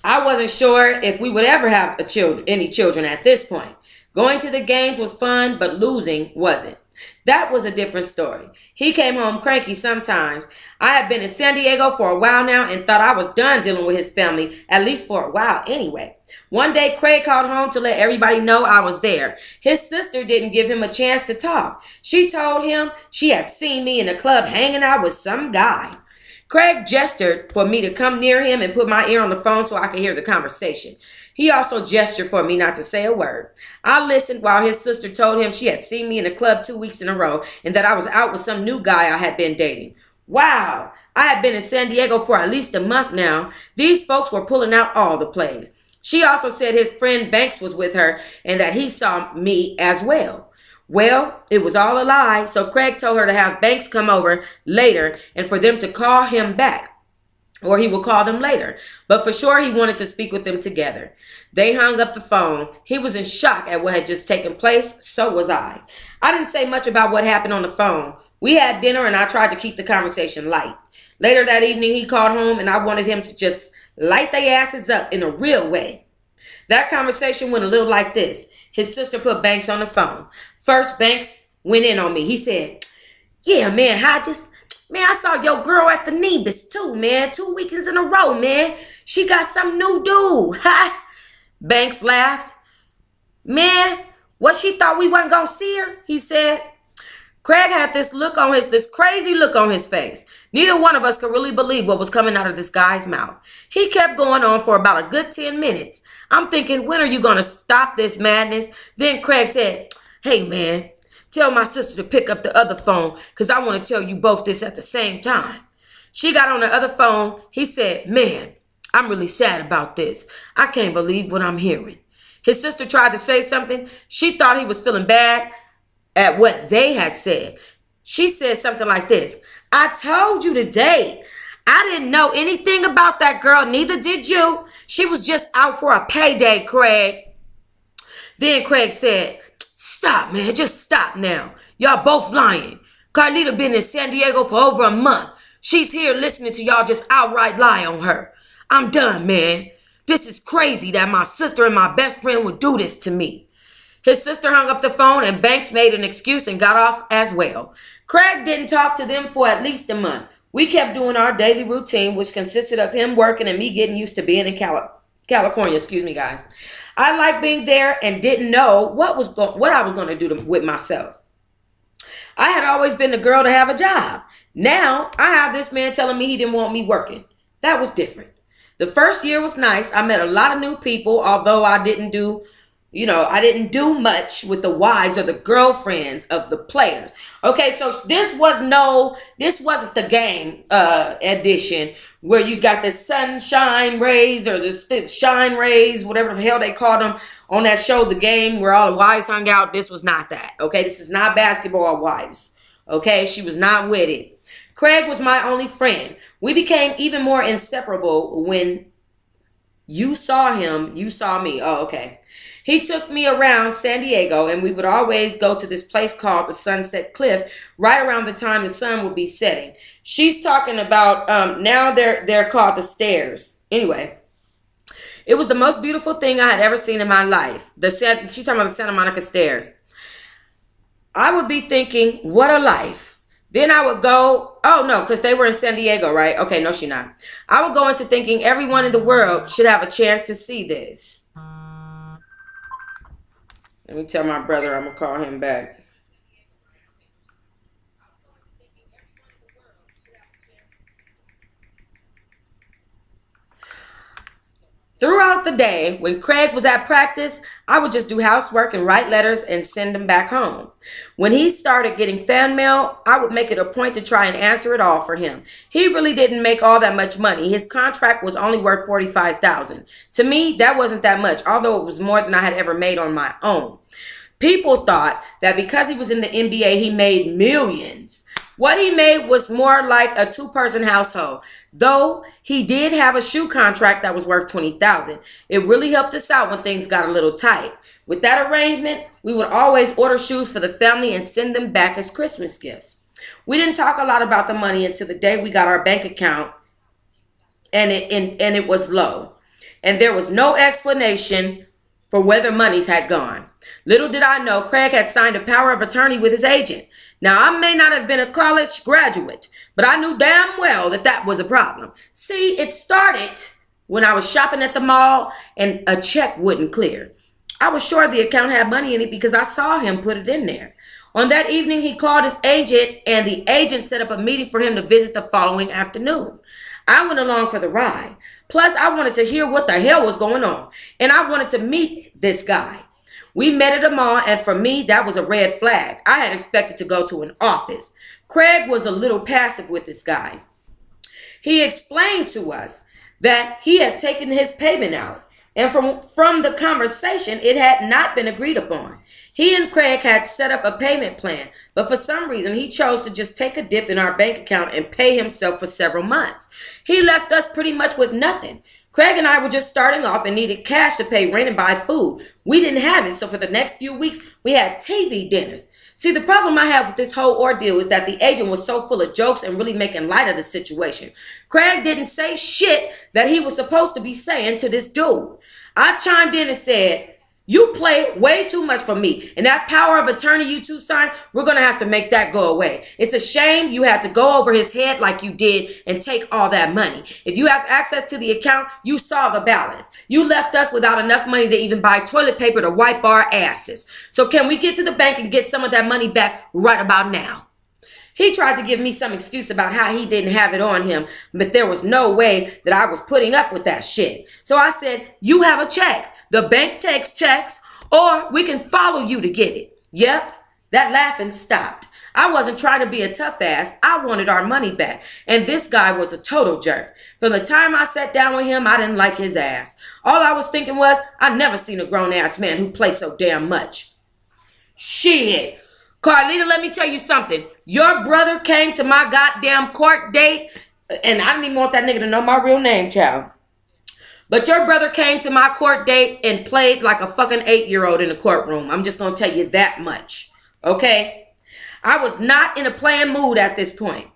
I wasn't sure if we would ever have any children at this point. Going to the games was fun, but losing wasn't. That was a different story. He came home cranky sometimes. I had been in San Diego for a while now and thought I was done dealing with his family, at least for a while anyway. One day, Craig called home to let everybody know I was there. His sister didn't give him a chance to talk. She told him she had seen me in a club hanging out with some guy. Craig gestured for me to come near him and put my ear on the phone so I could hear the conversation. He also gestured for me not to say a word. I listened while his sister told him she had seen me in a club 2 weeks in a row and that I was out with some new guy I had been dating. Wow, I had been in San Diego for at least a month now. These folks were pulling out all the plays. She also said his friend Banks was with her and that he saw me as well. Well, it was all a lie, so Craig told her to have Banks come over later and for them to call him back. Or he would call them later. But for sure, he wanted to speak with them together. They hung up the phone. He was in shock at what had just taken place. So was I. I didn't say much about what happened on the phone. We had dinner and I tried to keep the conversation light. Later that evening, he called home and I wanted him to just light their asses up in a real way. That conversation went a little like this. His sister put Banks on the phone. First, Banks went in on me. He said, "Yeah, man, Man, I saw your girl at the Nebus too, man. 2 weekends in a row, man. She got some new dude." Ha! Banks laughed. "Man, what, she thought we wasn't gonna see her?" he said. Craig had this crazy look on his face. Neither one of us could really believe what was coming out of this guy's mouth. He kept going on for about a good 10 minutes. I'm thinking, when are you gonna stop this madness? Then Craig said, "Hey, man, tell my sister to pick up the other phone because I want to tell you both this at the same time." She got on the other phone. He said, "Man, I'm really sad about this. I can't believe what I'm hearing." His sister tried to say something. She thought he was feeling bad at what they had said. She said something like this: "I told you today. I didn't know anything about that girl. Neither did you. She was just out for a payday, Craig." Then Craig said, "Stop, man. Just stop now. Y'all both lying. Carlita been in San Diego for over a month. She's here listening to y'all just outright lie on her. I'm done, man. This is crazy that my sister and my best friend would do this to me." His sister hung up the phone and Banks made an excuse and got off as well. Craig didn't talk to them for at least a month. We kept doing our daily routine, which consisted of him working and me getting used to being in California, excuse me, guys. I liked being there and didn't know what I was going to do with myself. I had always been the girl to have a job. Now I have this man telling me he didn't want me working. That was different. The first year was nice. I met a lot of new people, although I didn't do much with the wives or the girlfriends of the players. Okay, so this wasn't the game edition where you got the sunshine rays or the shine rays, whatever the hell they called them on that show, The Game, where all the wives hung out. This was not that. Okay, this is not Basketball Wives. Okay, she was not with it. Craig was my only friend. We became even more inseparable. When you saw him, you saw me. Oh, okay. He took me around San Diego, and we would always go to this place called the Sunset Cliff right around the time the sun would be setting. She's talking about, now they're called the Stairs. Anyway, it was the most beautiful thing I had ever seen in my life. She's talking about the Santa Monica Stairs. I would be thinking, what a life. Then I would go, oh no, because they were in San Diego, right? Okay, no, she's not. I would go into thinking everyone in the world should have a chance to see this. Let me tell my brother I'm going to call him back. Throughout the day, when Craig was at practice, I would just do housework and write letters and send them back home. When he started getting fan mail, I would make it a point to try and answer it all for him. He really didn't make all that much money. His contract was only worth $45,000. To me, that wasn't that much, although it was more than I had ever made on my own. People thought that because he was in the NBA, he made millions. What he made was more like a two-person household. Though he did have a shoe contract that was worth $20,000. It really helped us out when things got a little tight. With that arrangement, we would always order shoes for the family and send them back as Christmas gifts. We didn't talk a lot about the money until the day we got our bank account, and it was low. And there was no explanation for where the monies had gone. Little did I know, Craig had signed a power of attorney with his agent. Now, I may not have been a college graduate, but I knew damn well that was a problem. See, it started when I was shopping at the mall and a check wouldn't clear. I was sure the account had money in it because I saw him put it in there. On that evening, he called his agent, and the agent set up a meeting for him to visit the following afternoon. I went along for the ride. Plus, I wanted to hear what the hell was going on, and I wanted to meet this guy. We met at a mall, and for me, that was a red flag. I had expected to go to an office. Craig was a little passive with this guy. He explained to us that he had taken his payment out, and from the conversation, it had not been agreed upon. He and Craig had set up a payment plan, but for some reason, he chose to just take a dip in our bank account and pay himself for several months. He left us pretty much with nothing. Craig and I were just starting off and needed cash to pay rent and buy food. We didn't have it, so for the next few weeks, we had TV dinners. See, the problem I had with this whole ordeal is that the agent was so full of jokes and really making light of the situation. Craig didn't say shit that he was supposed to be saying to this dude. I chimed in and said, "You play way too much for me, and that power of attorney you two signed, we're going to have to make that go away. It's a shame you had to go over his head like you did and take all that money. If you have access to the account, you saw the balance. You left us without enough money to even buy toilet paper to wipe our asses. So can we get to the bank and get some of that money back right about now?" He tried to give me some excuse about how he didn't have it on him, but there was no way that I was putting up with that shit. So I said, "You have a check. The bank takes checks, or we can follow you to get it." Yep, that laughing stopped. I wasn't trying to be a tough ass. I wanted our money back, and this guy was a total jerk. From the time I sat down with him, I didn't like his ass. All I was thinking was, I'd never seen a grown-ass man who plays so damn much. Shit. Carlita, let me tell you something. Your brother came to my goddamn court date, and I didn't even want that nigga to know my real name, child. But your brother came to my court date and played like a fucking 8-year-old in the courtroom. I'm just going to tell you that much. Okay? I was not in a playing mood at this point.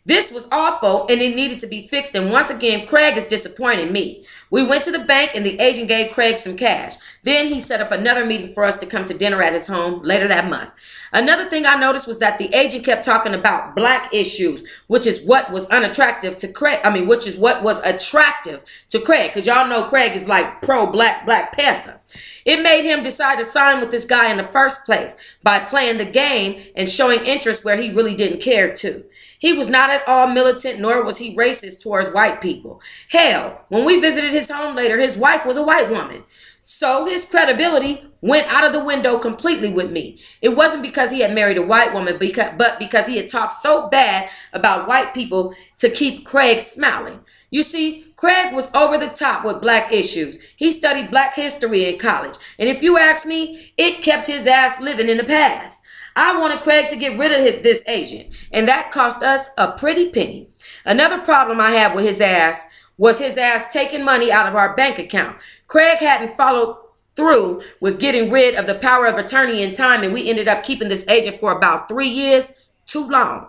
This was awful and it needed to be fixed. And once again, Craig is disappointing me. We went to the bank and the agent gave Craig some cash. Then he set up another meeting for us to come to dinner at his home later that month. Another thing I noticed was that the agent kept talking about black issues, which is what was unattractive to Craig. Which is what was attractive to Craig. Because y'all know Craig is like pro-black Black Panther. It made him decide to sign with this guy in the first place by playing the game and showing interest where he really didn't care to. He was not at all militant, nor was he racist towards white people. Hell, when we visited his home later, his wife was a white woman. So his credibility went out of the window completely with me. It wasn't because he had married a white woman, but because he had talked so bad about white people to keep Craig smiling. You see, Craig was over the top with black issues. He studied black history in college. And if you ask me, it kept his ass living in the past. I wanted Craig to get rid of this agent, and that cost us a pretty penny. Another problem I had with his ass was his ass taking money out of our bank account. Craig hadn't followed through with getting rid of the power of attorney in time, and we ended up keeping this agent for about 3 years. Too long.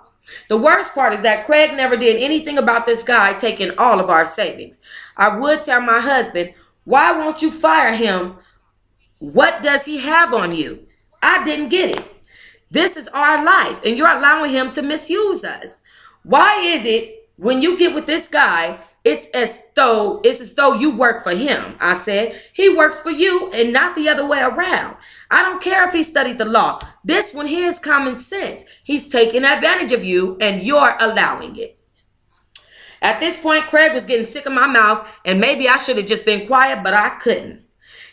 The worst part is that Craig never did anything about this guy taking all of our savings. I would tell my husband, why won't you fire him? What does he have on you? I didn't get it. This is our life, and you're allowing him to misuse us. Why is it when you get with this guy, it's as though you work for him? I said, he works for you and not the other way around. I don't care if he studied the law. This one here is common sense. He's taking advantage of you and you're allowing it. At this point, Craig was getting sick of my mouth, and maybe I should have just been quiet, but I couldn't.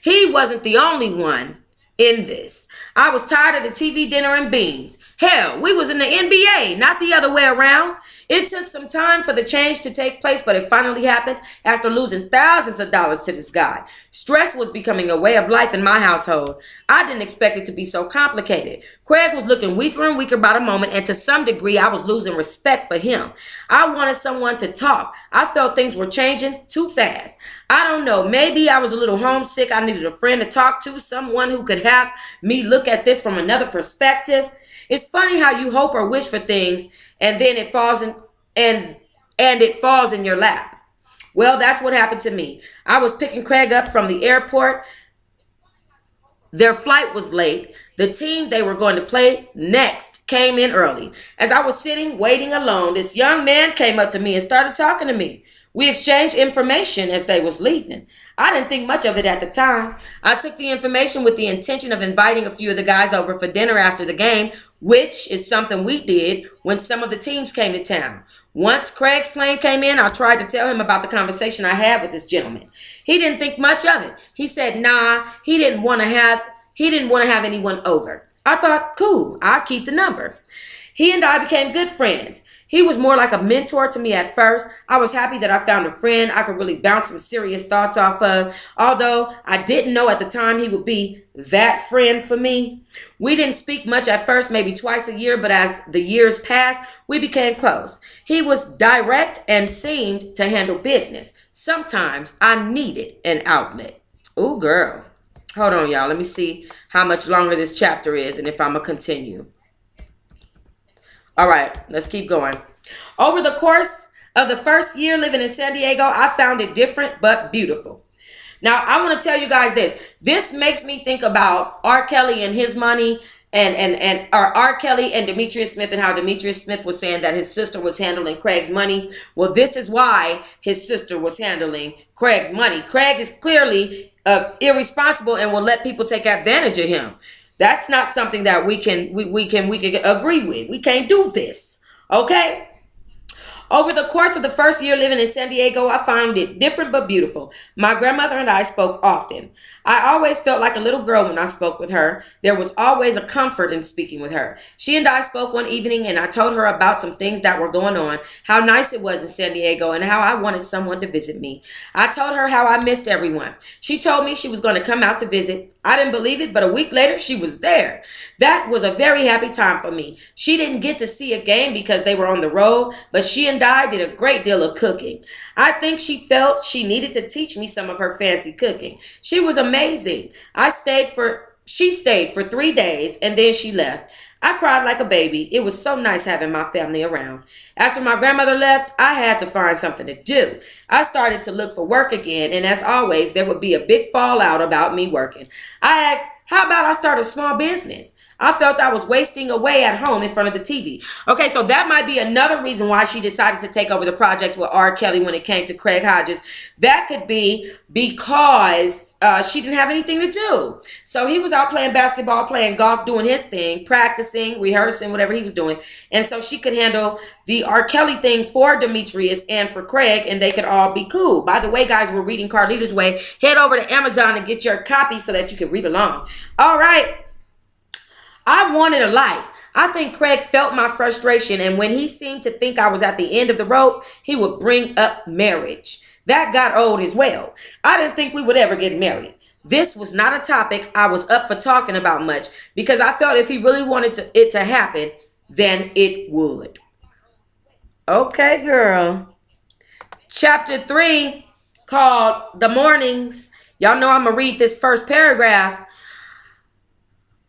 He wasn't the only one in this. I was tired of the TV dinner and beans. Hell, we was in the NBA, not the other way around. It took some time for the change to take place, but it finally happened after losing thousands of dollars to this guy. Stress was becoming a way of life in my household. I didn't expect it to be so complicated. Craig was looking weaker and weaker by the moment, and to some degree, I was losing respect for him. I wanted someone to talk. I felt things were changing too fast. I don't know, maybe I was a little homesick. I needed a friend to talk to, someone who could have me look at this from another perspective. It's funny how you hope or wish for things and then it falls in your lap. Well, that's what happened to me. I was picking Craig up from the airport. Their flight was late. The team they were going to play next came in early. As I was sitting waiting alone, this young man came up to me and started talking to me. We exchanged information as they was leaving. I didn't think much of it at the time. I took the information with the intention of inviting a few of the guys over for dinner after the game, which is something we did when some of the teams came to town. Once Craig's plane came in, I tried to tell him about the conversation I had with this gentleman. He didn't think much of it. He said, nah, he didn't want to have anyone over. I thought, cool, I'll keep the number. He and I became good friends. He was more like a mentor to me at first. I was happy that I found a friend I could really bounce some serious thoughts off of, although I didn't know at the time he would be that friend for me. We didn't speak much at first, maybe twice a year, but as the years passed, we became close. He was direct and seemed to handle business. Sometimes I needed an outlet. Ooh, girl. Hold on, y'all. Let me see how much longer this chapter is and if I'm going to continue. All right, let's keep going. Over the course of the first year living in San Diego, I found it different but beautiful. Now, I want to tell you guys this. This makes me think about R. Kelly and his money and R. Kelly and Demetrius Smith, and how Demetrius Smith was saying that his sister was handling Craig's money. Well, this is why his sister was handling Craig's money. Craig is clearly irresponsible and will let people take advantage of him. That's not something that we can agree with. We can't do this. Okay? Over the course of the first year living in San Diego, I found it different but beautiful. My grandmother and I spoke often. I always felt like a little girl when I spoke with her. There was always a comfort in speaking with her. She and I spoke one evening, and I told her about some things that were going on, how nice it was in San Diego, and how I wanted someone to visit me. I told her how I missed everyone. She told me she was going to come out to visit. I didn't believe it, but a week later, she was there. That was a very happy time for me. She didn't get to see a game because they were on the road, but she and I did a great deal of cooking. I think she felt she needed to teach me some of her fancy cooking. She was amazing. I stayed for She stayed for 3 days and then she left. I cried like a baby. It was so nice having my family around. After my grandmother left, I had to find something to do. I started to look for work again, and as always, there would be a big fallout about me working. I asked, how about I start a small business? I felt I was wasting away at home in front of the TV. Okay, so that might be another reason why she decided to take over the project with R. Kelly when it came to Craig Hodges. That could be because she didn't have anything to do. So he was out playing basketball, playing golf, doing his thing, practicing, rehearsing, whatever he was doing. And so she could handle the R. Kelly thing for Demetrius and for Craig, and they could all be cool. By the way, guys, we're reading Carlita's Way. Head over to Amazon and get your copy so that you can read along. All right. I wanted a life. I think Craig felt my frustration, and when he seemed to think I was at the end of the rope, he would bring up marriage. That got old as well. I didn't think we would ever get married. This was not a topic I was up for talking about much because I felt if he really wanted it to happen, then it would. Okay, girl. Chapter 3, called The Mornings. Y'all know I'm going to read this first paragraph.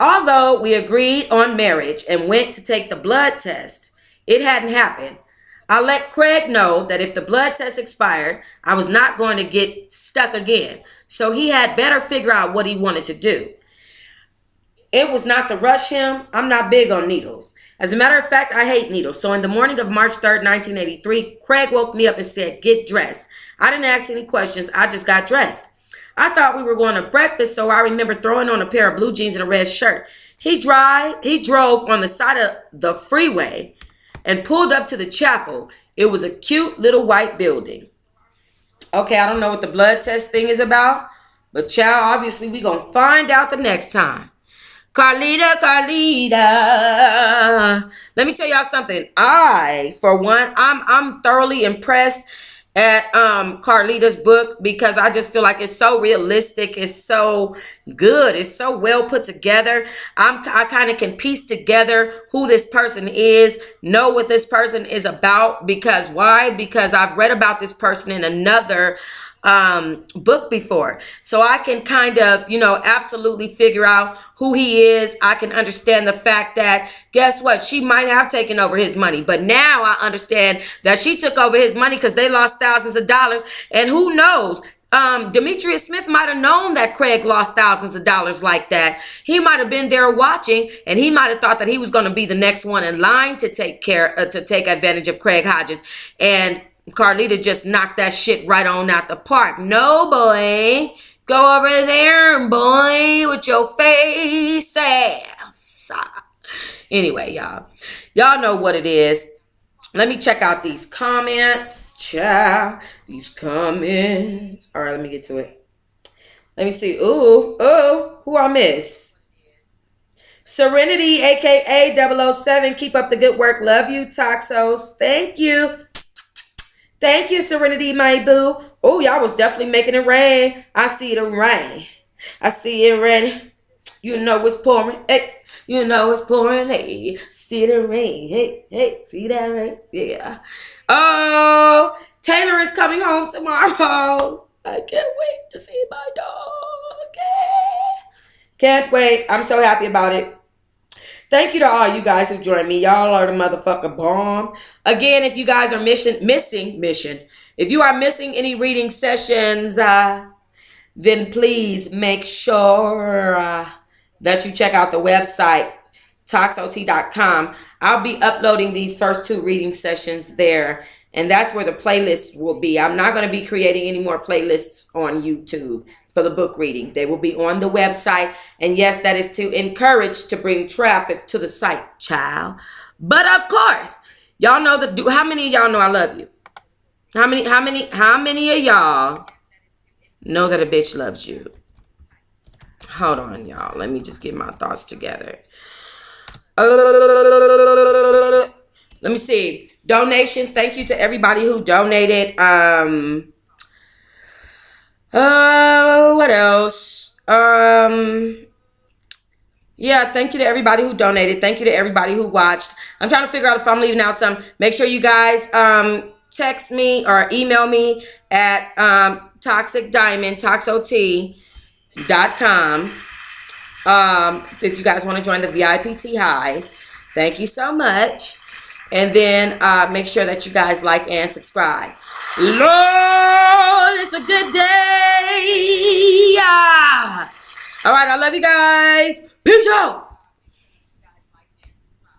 Although we agreed on marriage and went to take the blood test, it hadn't happened. I let Craig know that if the blood test expired, I was not going to get stuck again. So he had better figure out what he wanted to do. It was not to rush him. I'm not big on needles. As a matter of fact, I hate needles. So in the morning of March 3rd, 1983, Craig woke me up and said, get dressed. I didn't ask any questions. I just got dressed. I thought we were going to breakfast, so I remember throwing on a pair of blue jeans and a red shirt. He drove on the side of the freeway and pulled up to the chapel. It was a cute little white building. Okay, I don't know what the blood test thing is about, but child, obviously we gonna find out the next time. Carlita. Let me tell y'all something. For one, I'm thoroughly impressed at Carlita's book because I just feel like it's so realistic. It's so good. It's so well put together. I kind of can piece together who this person is, know what this person is about. Because why? Because I've read about this person in another book before. So I can kind of, absolutely figure out who he is. I can understand the fact that, guess what? She might have taken over his money. But now I understand that she took over his money because they lost thousands of dollars. And who knows? Demetrius Smith might have known that Craig lost thousands of dollars like that. He might have been there watching, and he might have thought that he was going to be the next one in line to take advantage of Craig Hodges. And Carlita just knocked that shit right on out the park. No, boy. Go over there, boy, with your face ass. Anyway, y'all. Y'all know what it is. Let me check out these comments. Child. These comments. All right, let me get to it. Let me see. Ooh. Who I miss? Serenity, a.k.a. 007. Keep up the good work. Love you, Toxos. Thank you. Thank you, Serenity, my boo. Oh, y'all was definitely making it rain. I see the rain. I see it raining. You know it's pouring. Hey, you know it's pouring. Hey, see the rain. Hey, see that rain? Yeah. Oh, Taylor is coming home tomorrow. I can't wait to see my dog. Yeah. Can't wait. I'm so happy about it. Thank you to all you guys who joined me. Y'all are the motherfucker bomb. Again, if you guys are missing, if you are missing any reading sessions, then please make sure that you check out the website, TOXSDIAMOND.com. I'll be uploading these first 2 reading sessions there, and that's where the playlists will be. I'm not going to be creating any more playlists on YouTube for the book reading. They will be on the website. And yes, that is to encourage to bring traffic to the site, child. But of course, y'all know how many of y'all know I love you? How many of y'all know that a bitch loves you? Hold on, y'all. Let me just get my thoughts together. Let me see. Donations. Thank you to everybody who donated. What else? Yeah, thank you to everybody who donated. Thank you to everybody who watched. I'm trying to figure out if I'm leaving out some. Make sure you guys text me or email me at ToxicDiamond, ToxOT.com. If you guys want to join the VIP Teahive, thank you so much. And then make sure that you guys like and subscribe. Lord, it's a good day. All right, I love you guys. Peace out.